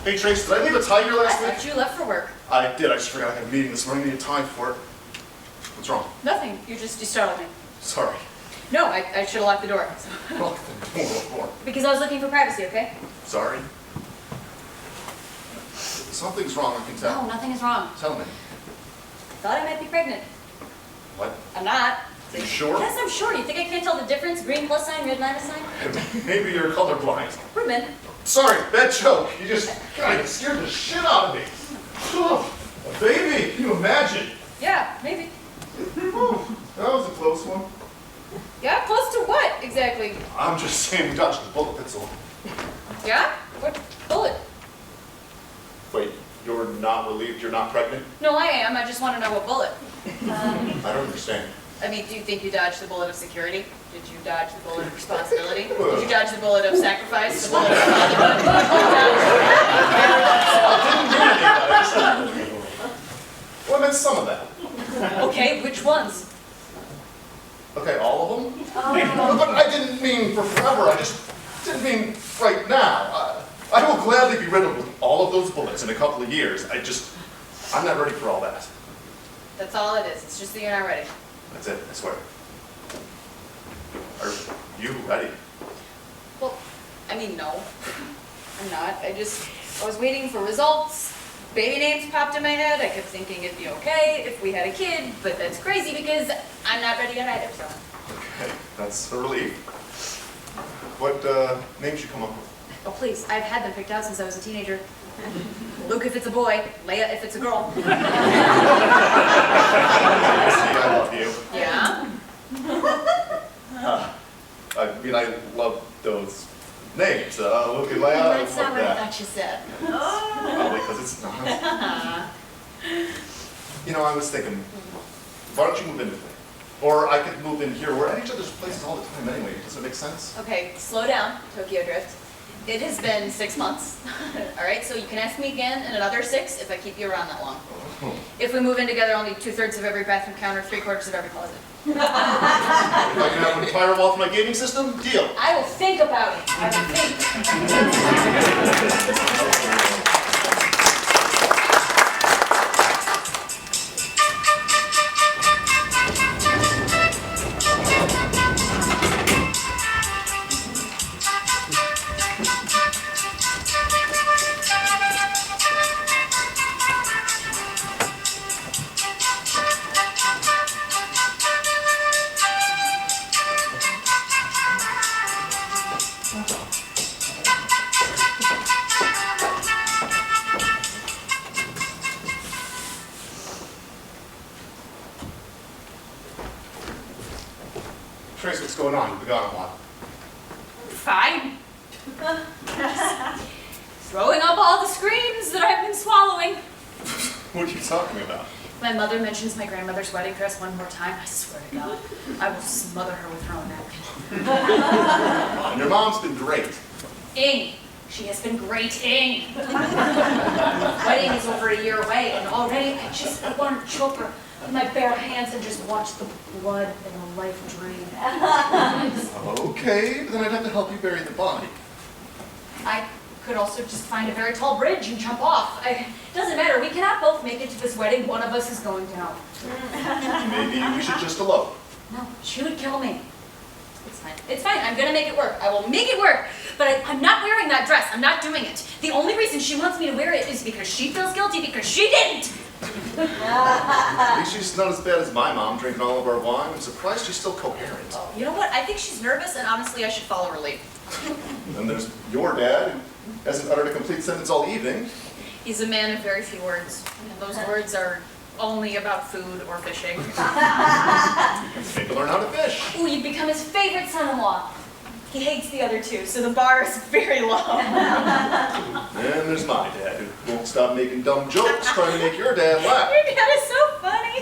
Hey, Trace, did I leave a tie here last I week? thought you left for work. I did. I just forgot I had a meeting this morning. I needed time for it. What's wrong? Nothing. You startled me. Sorry. No, I should have locked the door. Lock the door. Because I was looking for privacy, okay? Sorry. Something's wrong, I can tell. No, nothing is wrong. Tell me. Thought I might be pregnant. What? I'm not. Are you sure? Yes, I'm sure. You think I can't tell the difference? Green plus sign, red minus sign? Maybe you're colorblind. Ruben. Sorry, bad joke. You just, God, you scared the shit out of me. Oh, baby, can you imagine? Yeah, maybe. Whew, that was a close one. Yeah, close to what exactly? I'm just saying we dodged the bullet, that's all. Yeah? What bullet? Wait, you're not relieved you're not pregnant? No, I am. I just want to know what bullet. I don't understand. I mean, do you think you dodged the bullet of security? Did you dodge the bullet of responsibility? Did you dodge the bullet of sacrifice? The bullet of fatherhood? Well, I meant some of that. Okay, which ones? Okay, all of them? But I didn't mean for forever, I just didn't mean right now. I will gladly be rid of all of those bullets in a couple of years. I'm not ready for all that. That's all it is. It's just that you're not ready. That's it, I swear. Are you ready? Well, I mean, no. I'm not. I was waiting for results. Baby names popped in my head. I kept thinking it'd be okay if we had a kid, but that's crazy because I'm not ready yet either, so. Okay, that's a relief. What names you come up with? Oh, please. I've had them picked out since I was a teenager. Luke if it's a boy, Leia if it's a girl. See, I love you. Yeah? I mean, I love those names. Luke and Leia. That's not what I thought you said. Probably because it's not. You know, I was thinking, why don't you move in with me? Or I could move in here. We're at each other's places all the time anyway. Does it make sense? Okay, slow down, Tokyo Drift. It has been 6 months. All right, so you can ask me again in another 6 if I keep you around that long. If we move in together, only 2/3 of every bathroom counter, 3/4 of every closet. If I can have an entire wall for my gaming system, deal. I will think about it. I will think. Trace, what's going on? You've been gone a while. Fine. Throwing up all the screams that I've been swallowing. What are you talking about? My mother mentions my grandmother's wedding dress one more time, I swear to God, I will smother her with her own napkin. And your mom's been great. Ing. She has been great-ing. Wedding is over a year away, and already I want to choke her with my bare hands and just watch the blood and the life drain. Okay, then I'd have to help you bury the body. I could also just find a very tall bridge and jump off. It doesn't matter. We cannot both make it to this wedding. One of us is going down. Maybe we should just elope. No, she would kill me. It's fine. It's fine. I'm going to make it work. I will make it work. But I'm not wearing that dress. I'm not doing it. The only reason she wants me to wear it is because she feels guilty because she didn't. At least she's not as bad as my mom drinking all of our wine. I'm surprised she's still coherent. You know what? I think she's nervous, and honestly, I should follow her lead. And there's your dad, who hasn't uttered a complete sentence all evening. He's a man of very few words, and those words are only about food or fishing. Maybe learn how to fish. Ooh, you'd become his favorite son-in-law. He hates the other two, so the bar is very low. And there's my dad, who won't stop making dumb jokes trying to make your dad laugh. Your dad is so funny.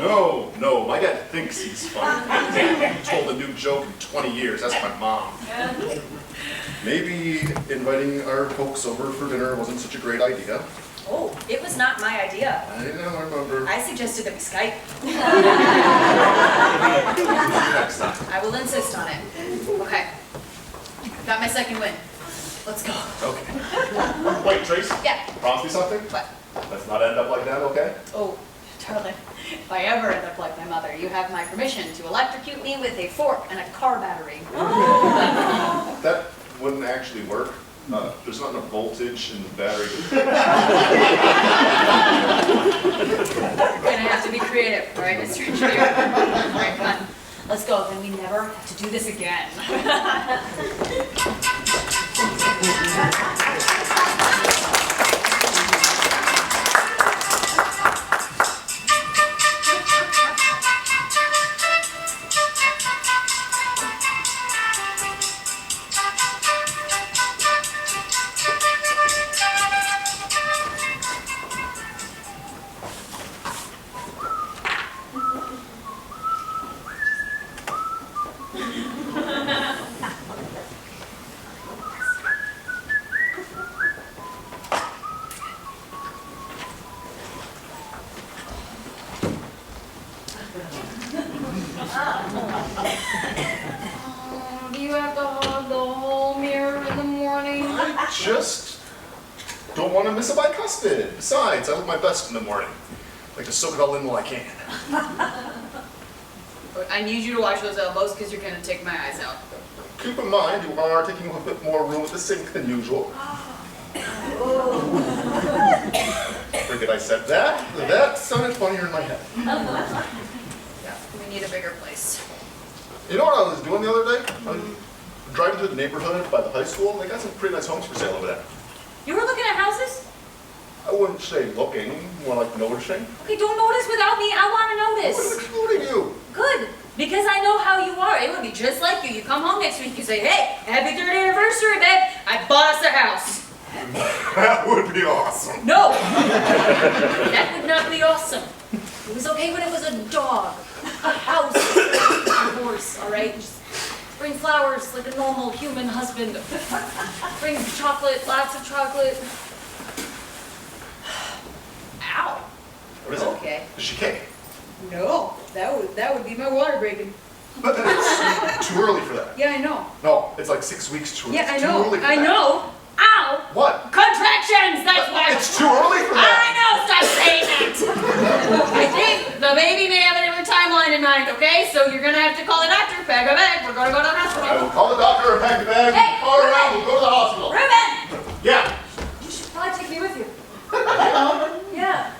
No, my dad thinks he's funny. He hasn't told a new joke in 20 years. That's my mom. Maybe inviting our folks over for dinner wasn't such a great idea. Oh, it was not my idea. I don't remember. I suggested that we Skype. Next time. I will insist on it. Okay. Got my second win. Let's go. Okay. Wait, Trace? Yeah. Promise me something? What? Let's not end up like that, okay? Oh, darling. If I ever end up like my mother, you have my permission to electrocute me with a fork and a car battery. That wouldn't actually work. There's not enough voltage in the battery. You're gonna have to be creative, all right, Mr. Engineer? All right, come on. Let's go, then we never have to do this again. Do you have to hug the whole mirror in the morning? I just don't want to miss a bicuspid. Besides, I look my best in the morning. I like to soak it all in while I can. I need you to wash those elbows because you're going to take my eyes out. Keep in mind, you are taking a bit more room at the sink than usual. Forget I said that. That sounded funnier in my head. Yeah, we need a bigger place. You know what I was doing the other day? I was driving through the neighborhood by the high school. They got some pretty nice homes for sale over there. You were looking at houses? I wouldn't say looking, more like noticing. Okay, don't notice without me. I want to I notice. wasn't excluding you. Good, because I know how you are. It would be just like you. You come home next week, you say, hey, happy 3rd anniversary, babe. I bought us a house. That would be awesome. No, that would not be awesome. It was okay when it was a dog, a house, a horse, all right? Just bring flowers like a normal human husband. Bring chocolate, lots of chocolate. Ow. What is it? Okay. Is she cake? No, that would be my water breaking. But it's too early for that. Yeah, I know. No, it's like 6 weeks too early. Yeah, I It's too know. early for I that. know. Ow! What? Contractions! That's why. It's too early for that. I know, stop saying that! I think the baby may have a different timeline in mind, okay? So you're gonna have to call a doctor, pack a bag, we're gonna go to the I hospital. will call the doctor and pack the bag. Hey, All Ruben! around, we'll go to the hospital. Ruben! Yeah. You should probably take me with you. Yeah.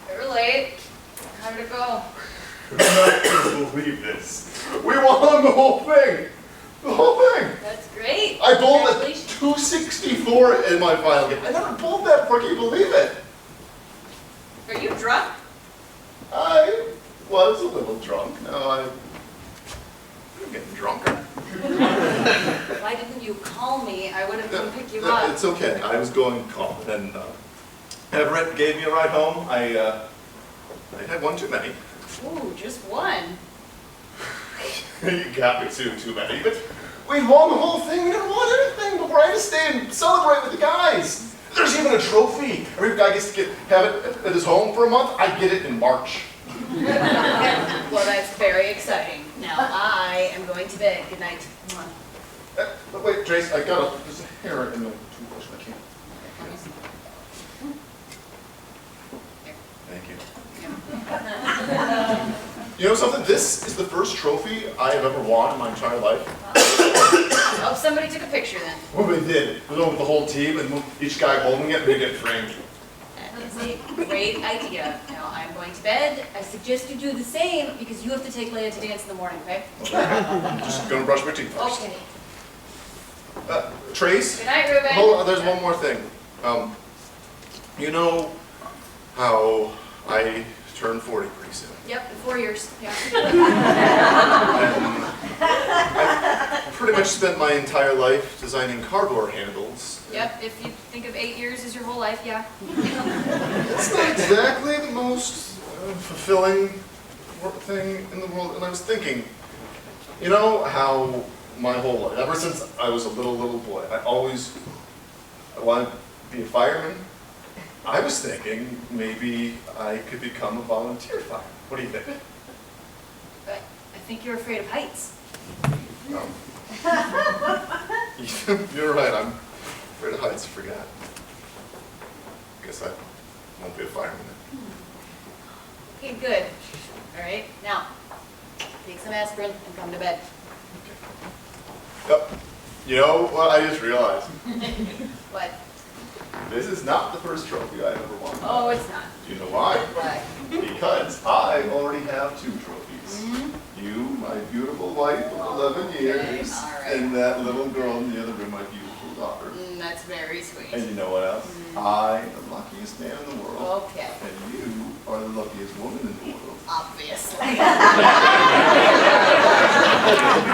You're late. How did it go? I'm not going to believe this. We won the whole thing. The whole thing. That's great. I bowled a Congratulations. 264 in my final game. I never bowled that before. Can you believe it? Are you drunk? I was a little drunk. Now I'm getting drunker. Why didn't you call me? I would have come pick you up. It's okay. I was going to call. And Everett gave me a ride home. I had one too many. Ooh, just one. You got me too many. But we won the whole thing. We didn't want anything before. I had to stay and celebrate with the guys. There's even a trophy. Every guy gets to have it at his home for a month. I get it in March. Well, that's very exciting. Now I am going to bed. Good night. But wait, Trace, there's a hair in the toothbrush. I can't. Thank you. You know something? This is the first trophy I have ever won in my entire life. Oh, somebody took a picture then. Well, they did. It was over with the whole team, and each guy holding it, and we get framed. That is a great idea. Now I'm going to bed. I suggest you do the same because you have to take Leia to dance in the morning, okay? I'm just gonna brush my teeth first. Okay. Trace? Good night, Ruben. Hold on, there's one more thing. You know how I turn 40 pretty soon. Yep, in 4 years. Yeah. I pretty much spent my entire life designing car door handles. Yep, if you think of 8 years as your whole life, yeah. It's not exactly the most fulfilling thing in the world. And I was thinking, you know how my whole life, ever since I was a little boy, I wanted to be a fireman. I was thinking maybe I could become a volunteer fireman. What do you think? But I think you're afraid of heights. No. You're right, I'm afraid of heights, I forgot. Guess I won't be a fireman then. Okay, good. All right, now, take some aspirin and come to bed. Yep. You know what I just realized? What? This is not the first trophy I ever won. Oh, it's not. Do you know why? Why? Because I already have 2 trophies. You, my beautiful wife of 11 years, all right. and that little girl in the other room, my beautiful daughter. I that's very sweet. And you know what else? I am the luckiest man in the world. Okay. And you are the luckiest woman in the world. Obviously.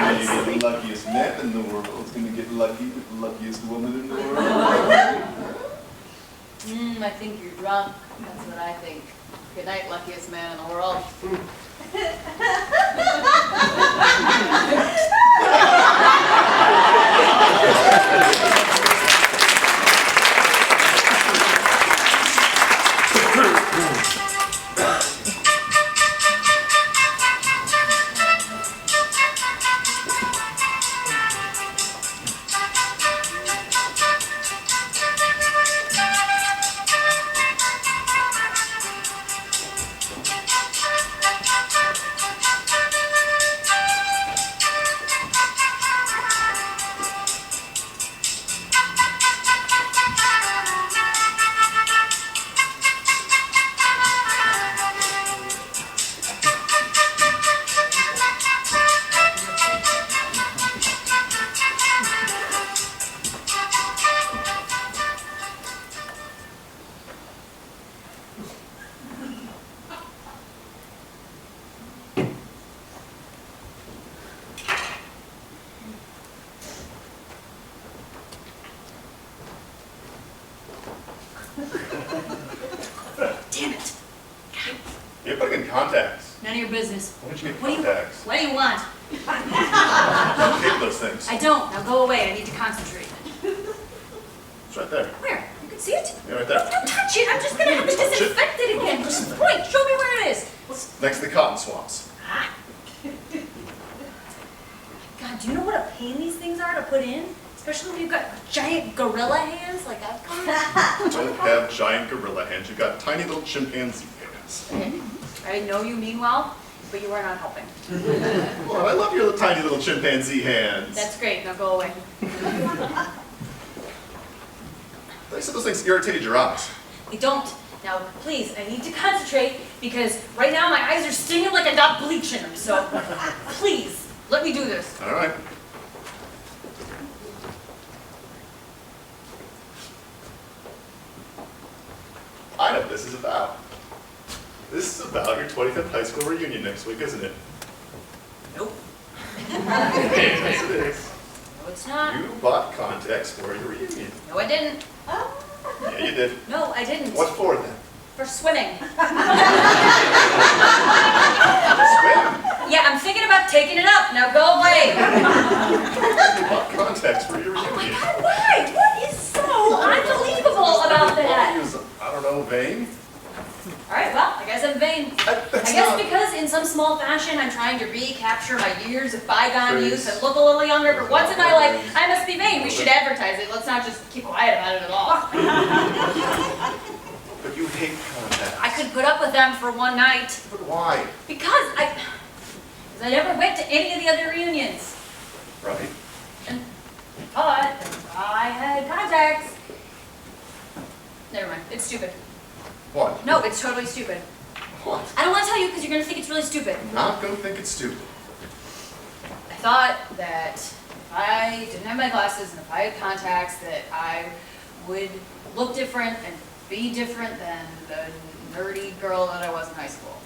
Maybe the luckiest man in the world is going to get lucky with the luckiest woman in the world. I think you're drunk. That's what I think. Good night, luckiest man in the world. Damn it. You're putting in contacts. None of your business. Why don't you get What do you, contacts? what do you want? I hate those things. I don't. Now go away. I need to concentrate. It's right there. Where? You can see it? Yeah, right there. Don't touch it. I'm just going to have to Touch it. disinfect it again. Just point. Show me where it is. Next to the cotton swamps. God, do you know what a pain these things are to put in? Especially when you've got giant gorilla hands like I've got. You don't have giant gorilla hands. You've got tiny little chimpanzee hands. I know you mean well, but you are not helping. Well, I love your little tiny little chimpanzee hands. That's great. Now go away. They said those things irritated your eyes. I don't. Now, please, I need to concentrate because right now my eyes are stinging like I got bleach in them. So, please, let me do this. All right. I know what this is about. This is about your 25th high school reunion next week, isn't it? Nope. Yes, it is. No, it's not. You bought contacts for your reunion. No, I didn't. Yeah, you did. No, I didn't. What for then? For swimming. Swim. Yeah, I'm thinking about taking it up. Now go away. You bought contacts for your reunion. Oh my God, why? What is so unbelievable about that? I don't know, vain? All right, well, I guess I'm vain. I guess because in some small fashion I'm trying to recapture my years of bygone youth and look a little younger, but once in my life, I must be vain. We should advertise it. Let's not just keep quiet about it at all. But you hate contacts. I could put up with them for one night. But why? Because I never went to any of the other reunions. Right. And thought I had contacts. Never mind. It's stupid. What? No, it's totally stupid. What? I don't want to tell you because you're going to think it's really stupid. I'm not going to think it's stupid. I thought that if I didn't have my glasses and if I had contacts that I would look different and be different than the nerdy girl that I was in high school.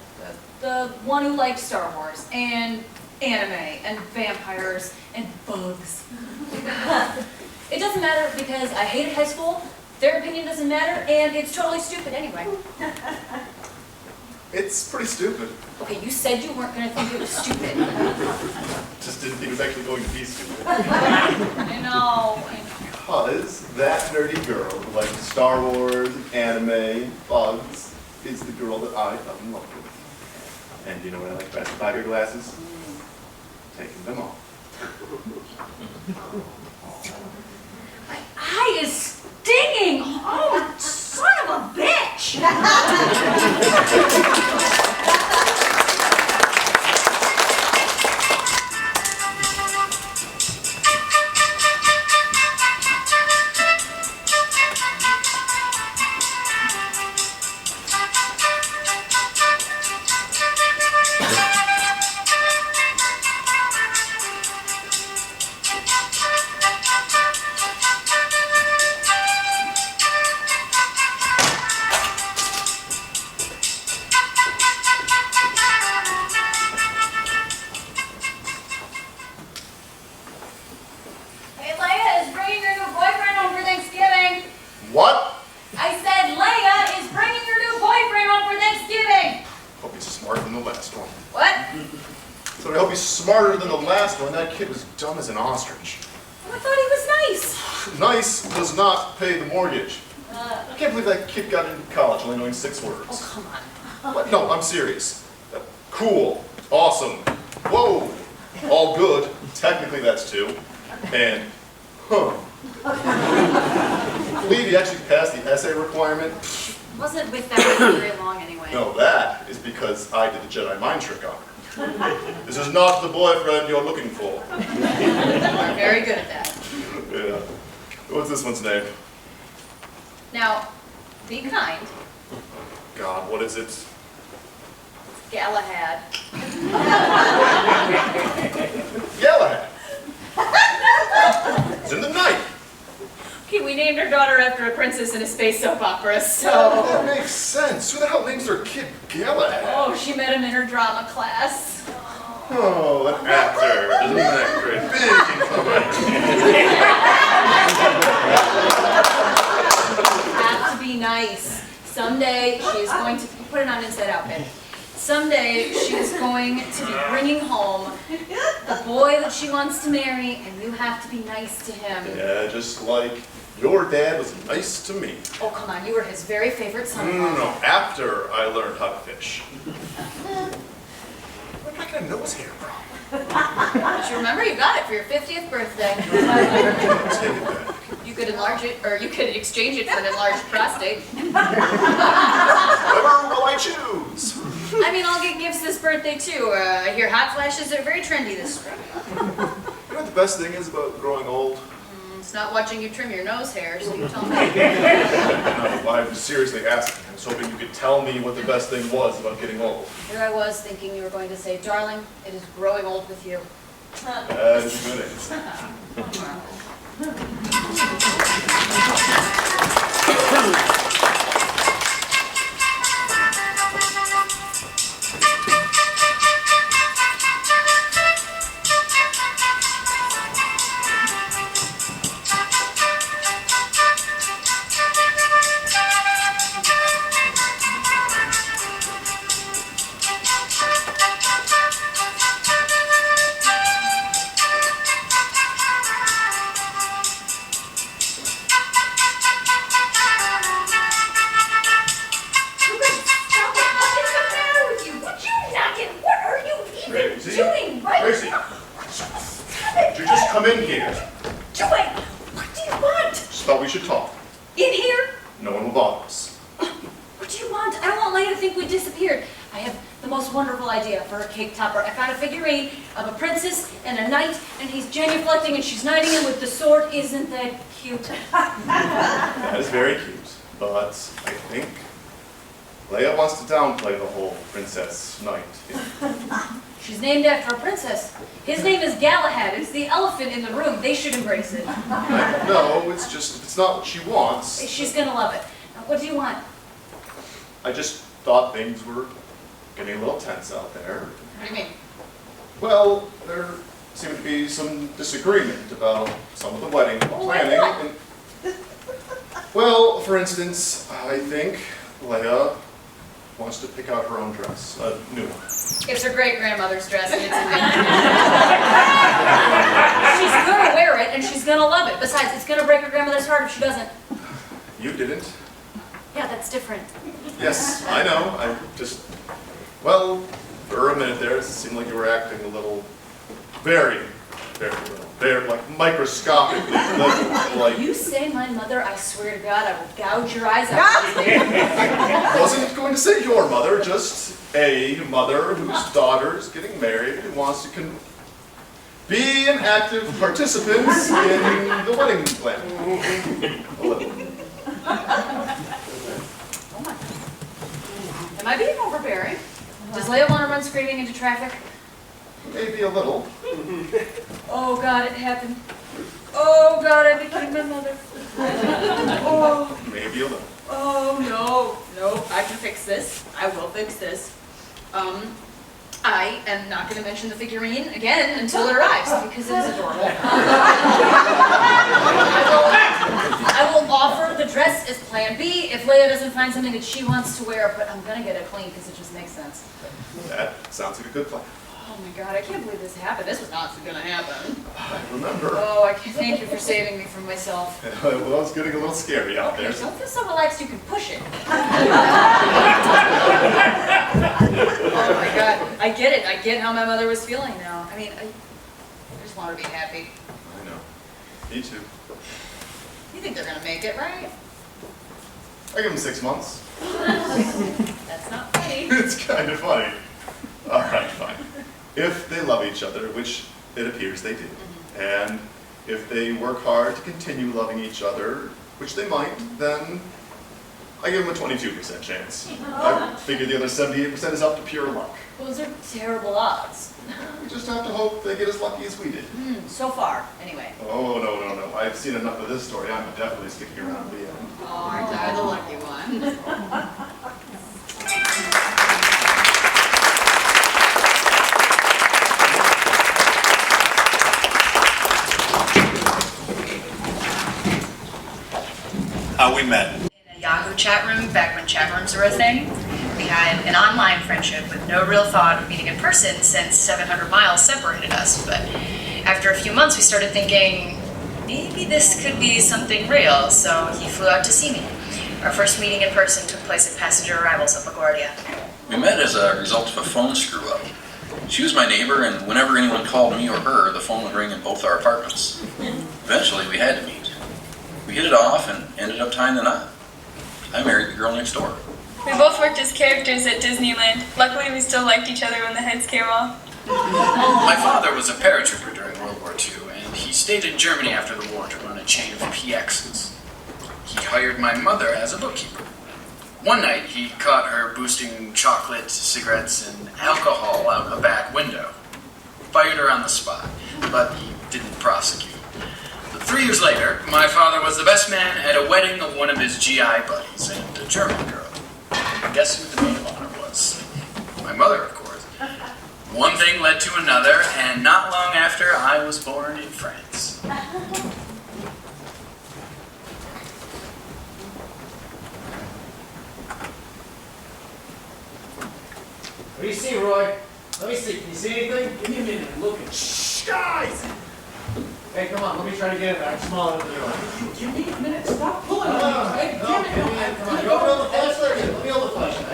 The one who liked Star Wars and anime and vampires and bugs. It doesn't matter because I hated high school. Their opinion doesn't matter, and it's totally stupid anyway. It's pretty stupid. Okay, you said you weren't going to think it was stupid. Just didn't think it was actually going to be stupid. I know. Because that nerdy girl who likes Star Wars, anime, bugs, is the girl that I fell in love with. And you know what I like best about your glasses? Taking them off. My eye is stinging! Oh, son of a bitch! be smarter than the last one. That kid was dumb as an ostrich. Oh, I thought he was nice. Nice does not pay the mortgage. I can't believe that kid got into college only knowing 6 words. Oh, come on. What? No, I'm serious. Cool. Awesome. Whoa. All good. Technically that's 2. And, huh. Believe he actually passed the essay requirement? Wasn't with that for very long anyway. No, that is because I did the Jedi mind trick on her. This is not the boyfriend you're looking for. You're very good at that. Yeah. What's this one's name? Now, be kind. God, what is it? Galahad. Galahad. It's in the night. Okay, we named our daughter after a princess in a space soap opera, so... Oh, that makes sense. Who the hell names their kid Galahad? Oh, she met him in her drama class. Oh, an actor. Isn't that great? You have to be nice. Someday she is going to... Put it on Inside Out, babe. Someday she is going to be bringing home the boy that she wants to marry, and you have to be nice to him. Yeah, just like your dad was nice to me. Oh, come on, you were his very favorite son. No, after I learned how to fish. Where did I get a nose hair from? But you remember, you got it for your 50th birthday. Take it back. You could enlarge it, or you could exchange it for an enlarged prostate. Whatever will I choose? I mean, I'll get gifts this birthday too. I hear hot flashes are very trendy this spring. You know what the best thing is about growing old? It's not watching you trim your nose hair, so you tell me. No, I'm seriously asking. I was hoping you could tell me what the best thing was about getting old. Here I was thinking you were going to say, darling, it is growing old with you. That is a good answer. Come in here. Joey, what do you want? Just thought we should talk. In here? No one will bother us. What do you want? I don't want Leia to think we disappeared. I have the most wonderful idea for a cake topper. I found a figurine of a princess and a knight, and he's genuflecting and she's knighting him with the sword. Isn't that cute? That is very cute, but I think Leia wants to downplay the whole princess knight thing. She's named after a princess. His name is Galahad. It's the elephant in the room. They should embrace it. No, it's not what she wants. She's gonna love it. Now, what do you want? I just thought things were getting a little tense out there. What do you mean? Well, there seemed to be some disagreement about some of the wedding planning. And, well, for instance, I think Leia wants to pick out her own dress, a new one. It's her great-grandmother's dress, and it's amazing. She's gonna wear it, and she's gonna love it. Besides, it's gonna break her grandmother's heart if she doesn't. You didn't. Yeah, that's different. Yes, I know. I just, well, for a minute there, it seemed like you were acting a little, very little, very, like, microscopically little, like... You say my mother, I swear to God, I will gouge your eyes out. I wasn't going to say your mother, just a mother whose daughter is getting married and wants to be an active participant in the wedding planning. A little. Oh my. Am I being overbearing? Does Leia want to run screaming into traffic? Maybe a little. Oh God, it happened. Oh God, I became my mother. Oh. Maybe a little. Oh no. No, I can fix this. I will fix this. I am not going to mention the figurine again until it arrives because it is adorable. I will offer the dress as plan B if Leia doesn't find something that she wants to wear, but I'm going to get it clean because it just makes sense. That sounds like a good plan. Oh my God, I can't believe this happened. This was not gonna happen. I remember. Oh, thank you for saving me from myself. Well, it's getting a little scary out there. Okay, don't feel so relaxed you can push it. Oh my God, I get it. I get how my mother was feeling now. I mean, I just want her to be happy. I know. Me too. You think they're gonna make it, right? I give them 6 months. That's not funny. It's kind of funny. All right, fine. If they love each other, which it appears they do, and if they work hard to continue loving each other, which they might, then I give them a 22% chance. I figure the other 78% is up to pure luck. Those are terrible odds. We just have to hope they get as lucky as we did. So far, anyway. Oh, no. I've seen enough of this story. I'm definitely sticking around to the end. Oh, aren't I the lucky one? How we met. In a Yahoo chat room, back when chat rooms were a thing. We had an online friendship with no real thought of meeting in person since 700 miles separated us. But after a few months, we started thinking, maybe this could be something real, so he flew out to see me. Our first meeting in person took place at passenger arrivals at LaGuardia. We met as a result of a phone screw-up. She was my neighbor, and whenever anyone called me or her, the phone would ring in both our apartments. Eventually, we had to meet. We hit it off and ended up tying the knot. I married the girl next door. We both worked as characters at Disneyland. Luckily, we still liked each other when the heads came off. My father was a paratrooper during World War II, and he stayed in Germany after the war to run a chain of PXs. He hired my mother as a bookkeeper. One night, he caught her boosting chocolate, cigarettes, and alcohol out a back window. Fired her on the spot, but he didn't prosecute. But 3 years later, my father was the best man at a wedding of one of his GI buddies and a German girl. Guess who the maid of honor was? My mother, of course. One thing led to another, and not long after, I was born in France. What do you see, Roy? Let me see. Can you see anything? Give me a minute. I'm looking. Shh, guys! Hey, come on. Let me try to get it. I'm small enough to do it. Give me a minute. Stop pulling on me. Hey, come on. Go hold the flashlight. Let me hold the flashlight. I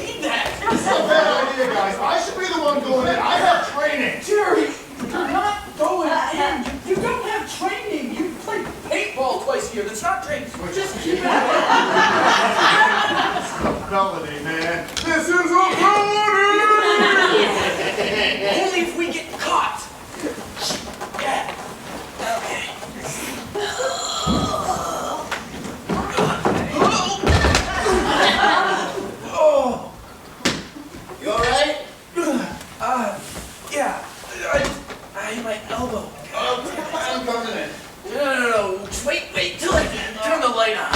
need that. It's not a bad idea, guys. I should be the one going in. I have training. Jerry, you're not going in. You don't have training. You played paintball twice a year. That's not training. Just keep it up. Felony, man. This is a felony! Only if we get caught. Yeah. Okay. Oh. You all right? Yeah. I hit my elbow. I'm coming in. No. Just wait till I turn the light on.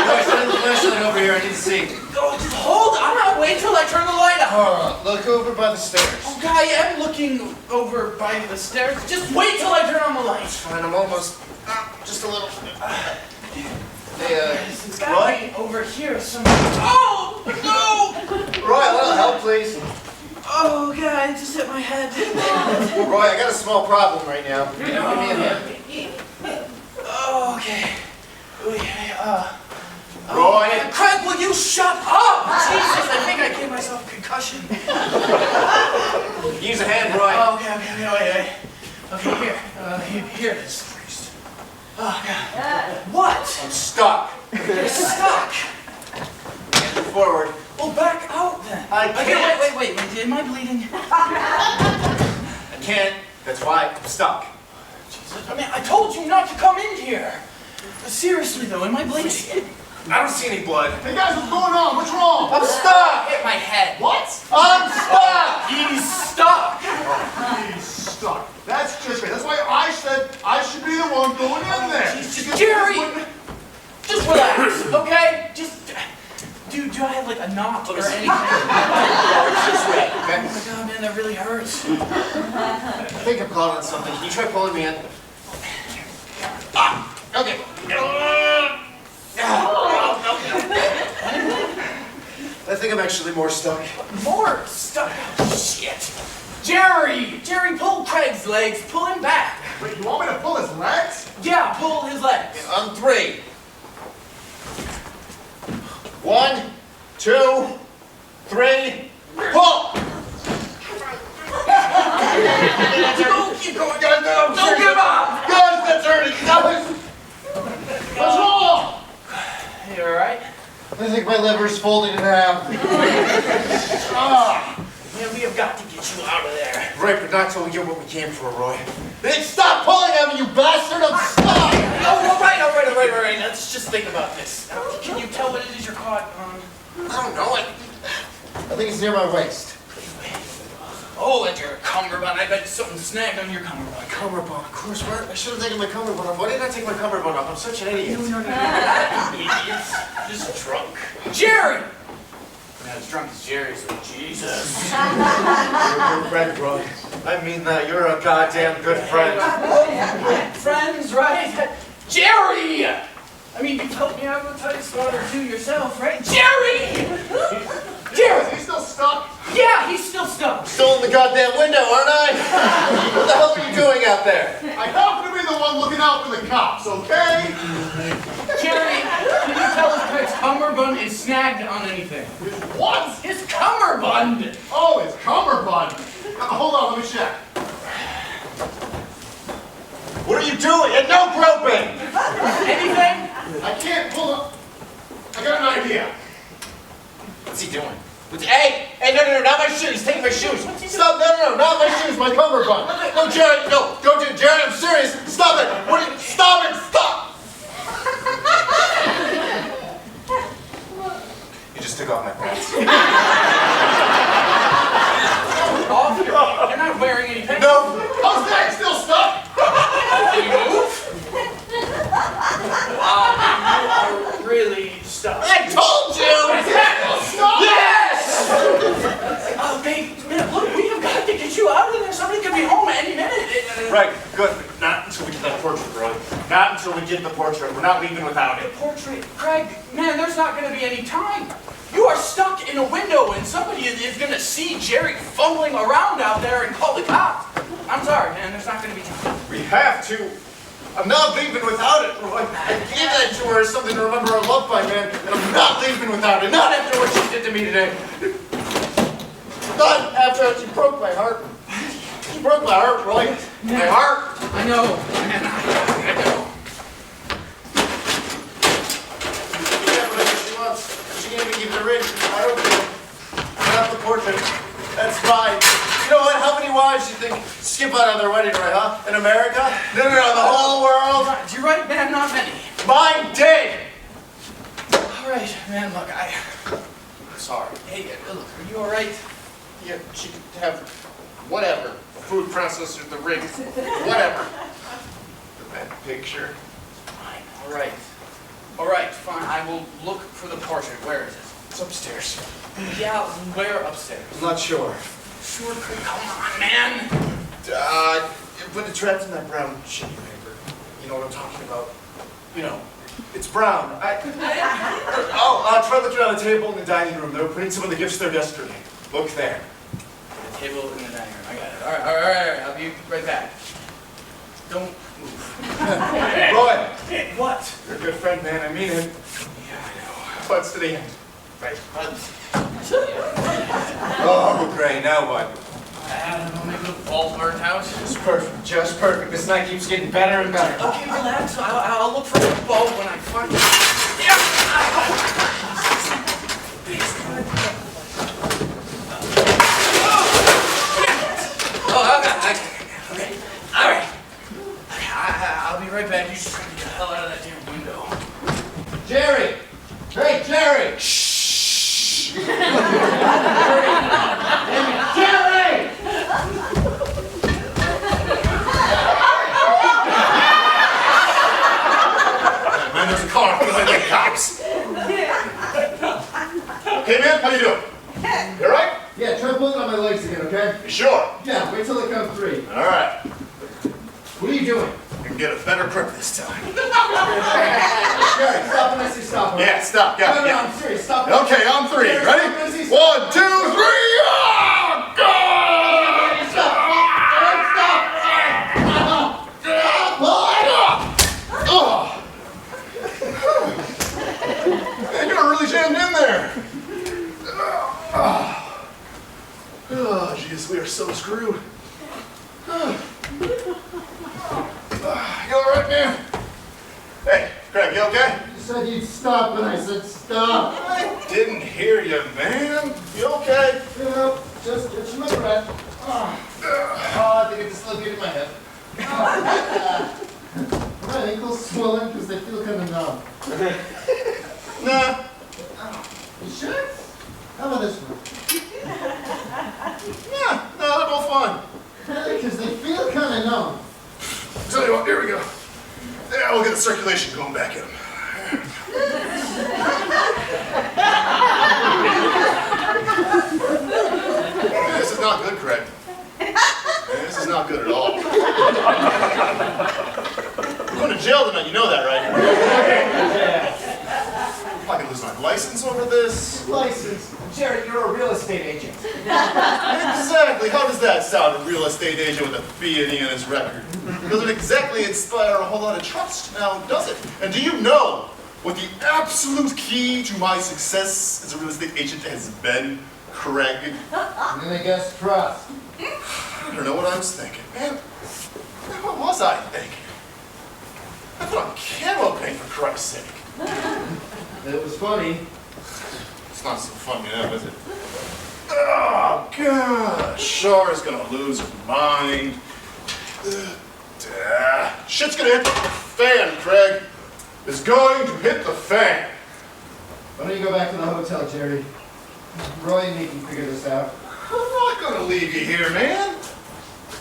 Boy, send the flashlight over here. I need to see. Oh, just hold on. Wait till I turn the light on. All right, look over by the stairs. Oh, guy, I'm looking over by the stairs. Just wait till I turn on the lights. Fine, I'm almost. Just a little. Hey, This guy over here somewhere. Oh, no! Roy, a little help, please. Oh, God, just hit my head. Roy, I got a small problem right now. Give me a hand. Oh, okay. Roy! Craig, will you shut up? Jesus, I think I gave myself a concussion. Use a hand, Roy. Oh, okay, wait. Okay, here it is. Oh, God. What? I'm stuck. You're stuck. Forward. Well, back out then. I can't. Okay, wait. Am I bleeding? I can't. That's why I'm stuck. Jesus, I mean, I told you not to come in here. Seriously, though, am I bleeding? I don't see any blood. Hey guys, what's going on? What's wrong? I'm stuck. Hit my head. What? I'm stuck. He's stuck. He's stuck. That's just right. That's why I said I should be the one going in there. Jesus, Jerry! Just relax, okay? Just... Do I have like a knot or anything? This way, okay? Oh my God, man, that really hurts. I think I'm caught on something. Can you try pulling me in? Okay. I think think I'm actually more stuck. More stuck? Shit. Jerry, pull Craig's legs. Pull him back. Wait, you want me to pull his legs? Yeah, pull his legs. On 3. 1, 2, 3, pull! Keep going, guys. Don't give up. Guys, that's hurting. What's wrong? You alright? I think my liver's folded in half. Man, we have got to get you out of there. Right, but not till we get what we came for, Roy. Then stop pulling at me, you bastard! I'm stuck! All right. Let's just think about this. Can you tell what it is you're caught on? I don't know. I think it's near my waist. Oh, and your cummerbund. I bet something snagged on your cummerbund. Cummerbund, of course. I should have taken my cummerbund off. Why didn't I take my cummerbund off? I'm such an idiot. No. Idiots. Just drunk. Jerry! Not as drunk as Jerry, so Jesus. You're a good friend, Roy. I mean that. You're a goddamn good friend. Friends, right? Jerry! I mean, you've helped me out with a tight spot or two yourself, right? Jerry! Jerry! Is he still stuck? Yeah, he's still stuck. Still in the goddamn window, aren't I? What the hell are you doing out there? I happen to be the one looking out for the cops, okay? Jerry, can you tell if Craig's cummerbund is snagged on anything? What? His cummerbund! Oh, his cummerbund. Hold on, let me check. What are you doing? And no groping! Anything? I can't pull up. I got an idea. What's he doing? Hey, no, not my shoes. He's taking my shoes. Stop, no, not my shoes, my cummerbund. No, Jerry, no, don't do it. Jerry, I'm serious. Stop it. Stop it, stop. You just took off my pants. You're not wearing any pants. No. How's that still stuck? Can you move? Wow, you are really stuck. I told you. Stop. Yes! Oh, babe, look, we have got to get you out of there. Somebody could be home any minute. Right, good. Not until we get that portrait, Roy. Not until we get the portrait. We're not leaving without it. Portrait, Craig, man, there's not going to be any time. You are stuck in a window and somebody is going to see Jerry fumbling around out there and call the cops. I'm sorry, man, there's not going to be time. We have to. I'm not leaving without it, Roy. I gave that to her as something to remember our love by, man, and I'm not leaving without it. Not after what she did to me today. Not after she broke my heart. She broke my heart, Roy. My heart. I know, man, I know. She got whatever she wants. She can't even keep the ring. I don't care. I have the portrait. That's fine. You know what? How many wives do you think skip out on their wedding night, huh? In America? No, the whole world. You're right, man, not many. Mine did. All right, man, look, I'm sorry. Hey, look, are you all right? Yeah, she could have whatever. A food processor, the ring, whatever. That picture. Fine, all right, fine. I will look for the portrait. Where is it? It's upstairs. Yeah, where upstairs? I'm not sure. Sure, come on, man. But it's wrapped in that brown sheet paper. You know what I'm talking about? You know, it's brown. Try looking on the table in the dining room. They were putting some of the gifts there yesterday. Look there. The table in the dining room. I got it. All right. I'll be right back. Don't move. Roy. What? You're a good friend, man. I mean it. Yeah, I know. Butts to the end. Right, buds. Oh, great. Now what? I don't know, maybe the ball burnt out. It's perfect. Just perfect. This night keeps getting better and better. Okay, relax. I'll look for the bow when I find it. Okay. All right. I'll be right back. You just gotta get the hell out of that damn window. Jerry! Hey, Jerry! Shh! Jerry! Man, there's a car. I'm gonna get cops. Hey, man, how you doing? You all right? Yeah, try pulling on my legs again, okay? You sure? Yeah, wait till I count 3. All right. What are you doing? I can get a better grip this time. Jerry, stop when I say stop, Yeah, stop. Yeah, No, yeah. I'm serious. Stop. Okay, on 3. Jerry, Ready? stop, Lizzie, 1, 2, 3. stop. Ah! Go! Stop. Man, you're really jammed in there. Oh, jeez, we are so screwed. You all right, man? Hey, Craig, you okay? You said you'd stop, and I said stop. I didn't hear you, man. You okay? Yeah, just catching my breath. Oh, I think I dislocated my hip. My ankle's swollen because they feel kind of numb. Nah. You sure? How about this one? Yeah, no, they're both fine. Because they feel kind of numb. Tell you what, here we go. Yeah, we'll get the circulation going back in them. This is not good, Craig. This is not good at all. I'm going to jail tonight, you know that, right? I'm not going to lose my license over this. License. Jared, you're a real estate agent. Exactly. How does that sound, a real estate agent with a B&E on his record? Doesn't exactly inspire a whole lot of trust now, does it? And do you know what the absolute key to my success as a real estate agent has been, Craig? I'm going to guess trust. I don't know what I was thinking. Man, what was I thinking? I put on camo paint, for Christ's sake. It was funny. It's not so funny now, is it? Oh, gosh. Shara's gonna lose her mind. Shit's gonna hit the fan, Craig. It's going to hit the fan. Why don't you go back to the hotel, Jerry? Roy and me can figure this out. I'm not gonna leave you here, man.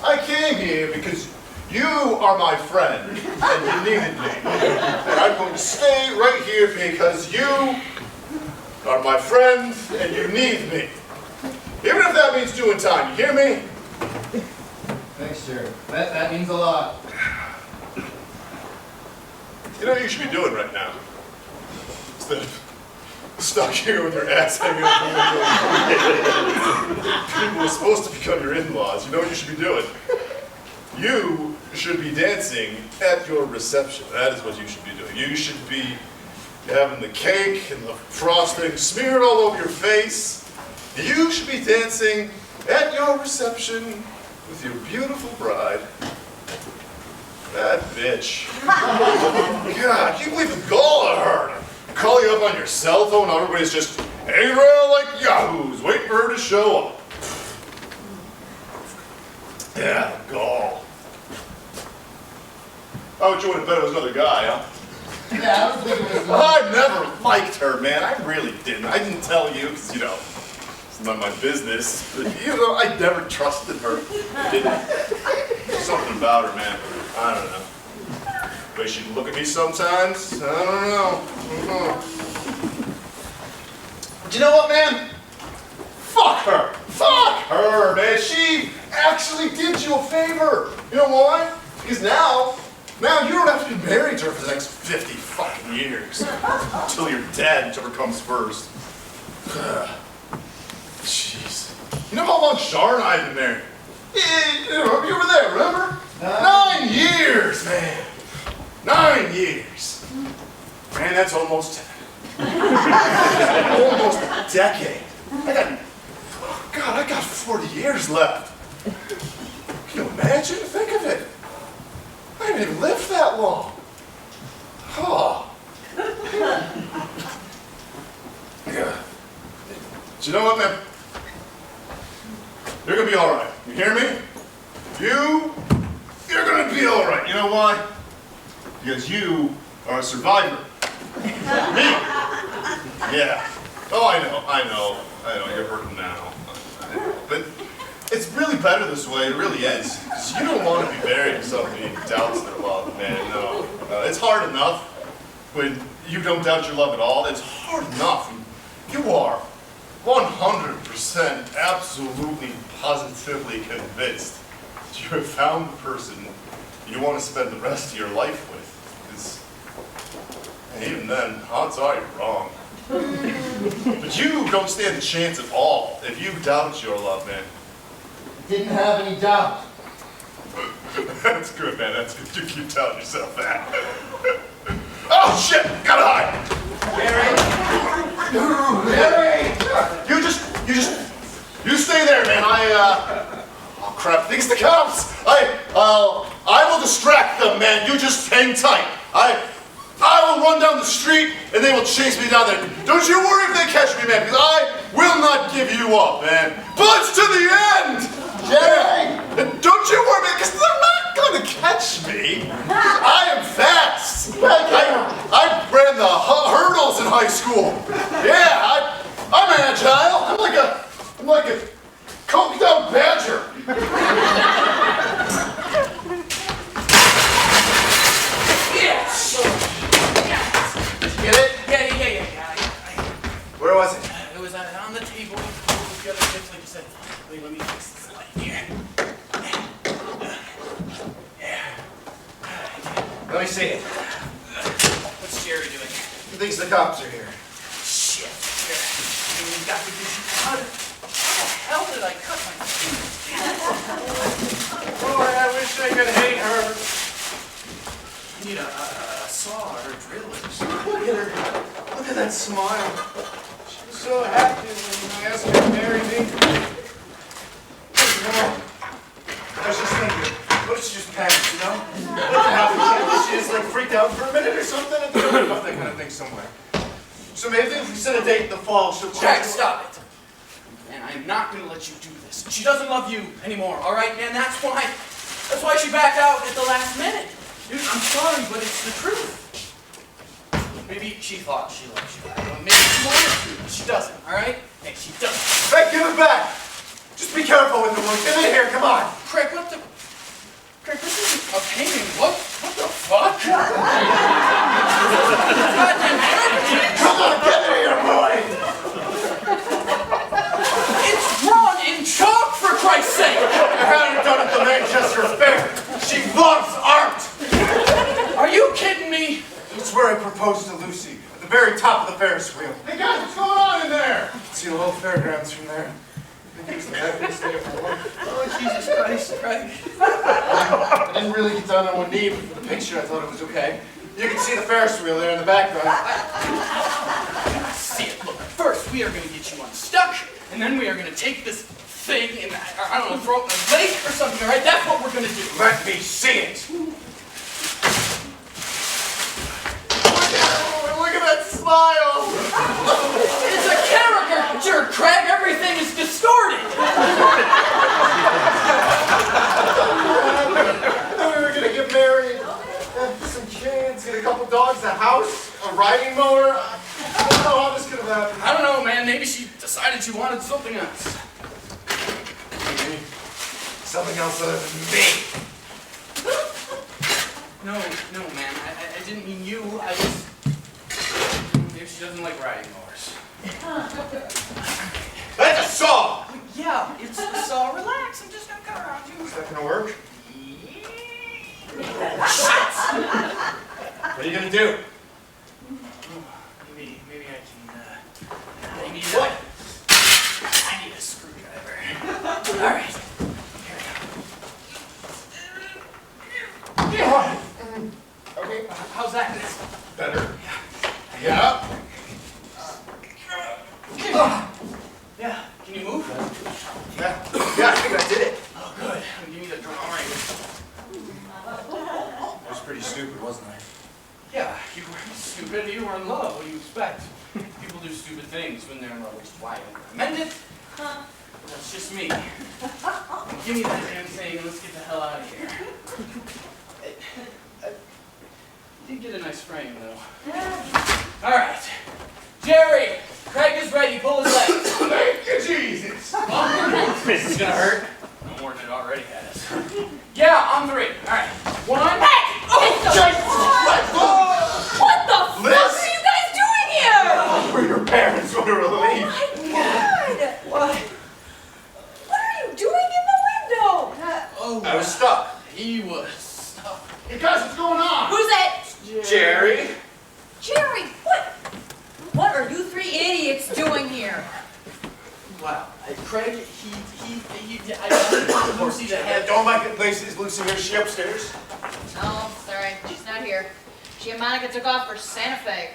I came here because you are my friend, and you needed me. And I'm going to stay right here because you are my friend, and you need me. Even if that means doing time, you hear me? Thanks, Jerry. That means a lot. You know what you should be doing right now? Instead of stuck here with your ass hanging out the window. People are supposed to become your in-laws. You know what you should be doing? You should be dancing at your reception. That is what you should be doing. You should be having the cake and the frosting smeared all over your face. You should be dancing at your reception with your beautiful bride. That bitch. God, can you believe the gall of her? Call you up on your cell phone, everybody's just hanging around like yahoos, waiting for her to show up. Yeah, the gall. Oh, you would have bet it was another guy, huh? Yeah, I was thinking it was I never liked her, man. I really didn't. I didn't tell you, because, you know, it's none of my business. But, you know, I never trusted her. I didn't. There's something about her, man. I don't know. The way she'd look at me sometimes, I don't know. But you know what, man? Fuck her. Fuck her, man. She actually did you a favor. You know why? Because now you don't have to be married to her for the next 50 fucking years. Until you're dead, whichever comes first. Jeez. You know how long Shar and I have been married? You were there, remember? 9 years, man. 9 years. Man, that's almost almost a decade. I got 40 years left. Can you imagine? Think of it. I haven't even lived that long. Oh. Yeah. But you know what, man? You're gonna be all right. You hear me? You're gonna be all right. You know why? Because you are a survivor. Me? Yeah. Oh, I know. You're hurting now. I know. But it's really better this way. It really is. Because you don't want to be married to somebody who doubts their love, man. No. It's hard enough when you don't doubt your love at all. It's hard enough when you are 100% absolutely positively convinced that you have found the person you want to spend the rest of your life with. Because, And even then, odds are you're wrong. But you don't stand a chance at all if you doubt your love, man. Didn't have any doubt. That's good, man. That's good. You keep telling yourself that. Oh, shit! Gotta hide! Gary! You stay there, man. Oh, crap. Thanks to cops. I will distract them, man. You just hang tight. I will run down the street, and they will chase me down there. Don't you worry if they catch me, man, because I will not give you up, man. Bloods to the end! Jerry! Don't you worry, man, because they're not going to catch me. I am fast. I ran the hurdles in high school. Yeah, I'm agile. I'm like a coked out badger. Yes! Get it? Yeah. Where was it? It was on the table. The other chips, like you said. Wait, let me fix this light here. Let me see it. What's Jerry doing? He thinks the cops are here. Shit. Here. We've got to do. How the hell did I cut my fingers? Boy, I wish I could hate her. You need a saw or a drill or something. Look at her. Look at that smile. She was so happy when I asked her to marry me. Come on. I was just thinking, what if she just panicked, you know? What happened? She just like freaked out for a minute or something? I think about that kind of thing somewhere. So maybe if we set a date in the fall, she'll Jack, stop it. Man, I'm not going to let you do this. She doesn't love you anymore, all right, man? That's why she backed out at the last minute. Dude, I'm sorry, but it's the truth. Maybe she thought she loved you. Maybe she wanted to, but she doesn't, all right? Hey, she doesn't. Hey, give it back! Just be careful with the wood. Give it here, come on! Craig, what the... Craig, this isn't a painting. What the fuck? Goddamn painting! Come on, get it here, boy! It's drawn in chalk, for Christ's sake! I had it done at the Manchester Fair. She loves art! Are you kidding me? That's where I proposed to Lucy, at the very top of the Ferris wheel. Hey guys, what's going on in there? You can see the whole fairgrounds from there. I think it was the happiest day of my life. Oh, Jesus Christ, Craig. I didn't really get down on one knee, but for the picture I thought it was okay. You can see the Ferris wheel there in the background. I see it. Look, first we are going to get you unstuck, and then we are going to take this thing and, I don't know, throw it in a lake or something, all right? That's what we're going to do. Let me see it. Look at that smile! It's a caricature, Craig. Everything is distorted. We were gonna get married, have some kids, get a couple dogs, a house, a riding mower. I don't know how this could have happened. I don't know, man. Maybe she decided she wanted something else. Maybe something else other than me. No, man. I didn't mean you. I just... Maybe she doesn't like riding mowers. That's a saw! Yeah, it's a saw. Relax. I'm just gonna cut around you. Is that gonna work? What are you gonna do? Maybe I can, maybe what? I need a screwdriver. All right. Here we go. Okay, how's that? Better. Yeah. Yeah, can you move? Yeah, I think I did it. Oh, good. Give me the drawing. That was pretty stupid, wasn't I? Yeah, you were stupid. You were in love. What do you expect? People do stupid things when they're in love, which is why I don't recommend it. That's just me. Give me that damn thing and let's get the hell out of here. You did get a nice frame, though. All right. Jerry, Craig is ready. Pull his legs. Thank you, Jesus. This is going to hurt. No more than it already has. Yeah, on 3. All right. 1. Hey! Oh, What the fuck are you guys doing here? For your parents, what a relief. Oh my God! What are you doing in the window? Oh, I was stuck. He was stuck. Hey guys, what's going on? Who's it? Jerry. Jerry? What are you three idiots doing here? Wow. Craig, I don't Lucy to have... Don't make it, Lacey. Is Lucy here? Is she upstairs? No, sorry, she's not here. She and Monica took off for Santa Fe.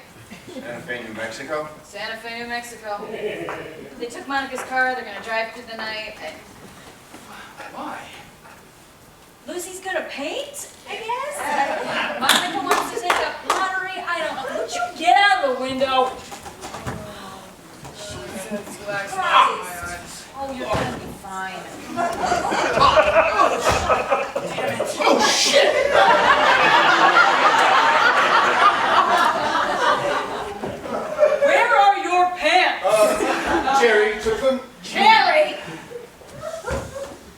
Santa Fe, New Mexico? Santa Fe, New Mexico. They took Monica's car, they're gonna drive through the night. Why? Lucy's gonna paint, I guess? Monica wants to take up pottery, I don't know. Would you get out of the window? Oh, you're gonna be fine. Damn it. Oh, shit! Where are your pants? Jerry took them. Jerry!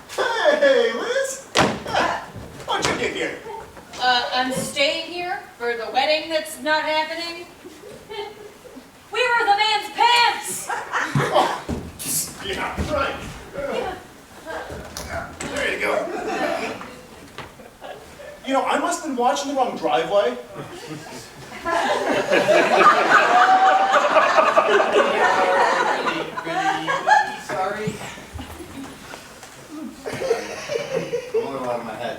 Hey, Liz! How'd you get here? I'm staying here for the wedding that's not happening. Where are the man's pants? Oh, yeah, right. There you go. You know, I must have been watching the wrong driveway. Really sorry. I'm a little out of my head.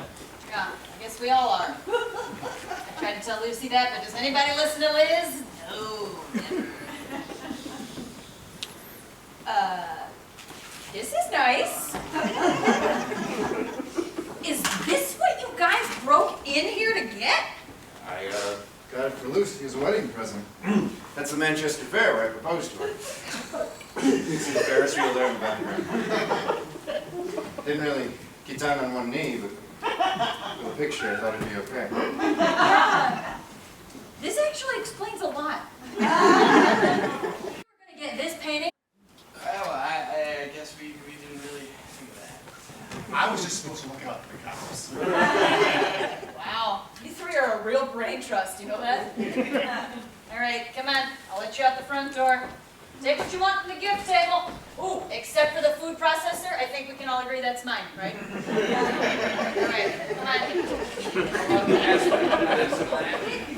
Yeah, I guess we all are. I tried to tell Lucy that, but does anybody listen to Liz? No, never. This is nice. Is this what you guys broke in here to get? I got it for Lucy as a wedding present. That's the Manchester Fair where I proposed to her. You can see the Ferris wheel there in the background. Didn't really get down on one knee, but with a picture I thought it'd be okay. This actually explains a lot. You were gonna get this painting. Well, I guess we didn't really think of that. I was just supposed to look out for the cops. Wow, you three are a real brain trust, you know that? All right, come on, I'll let you out the front door. Take what you want from the gift table. Ooh, except for the food processor, I think we can all agree that's mine, right? All right, come on. Baby.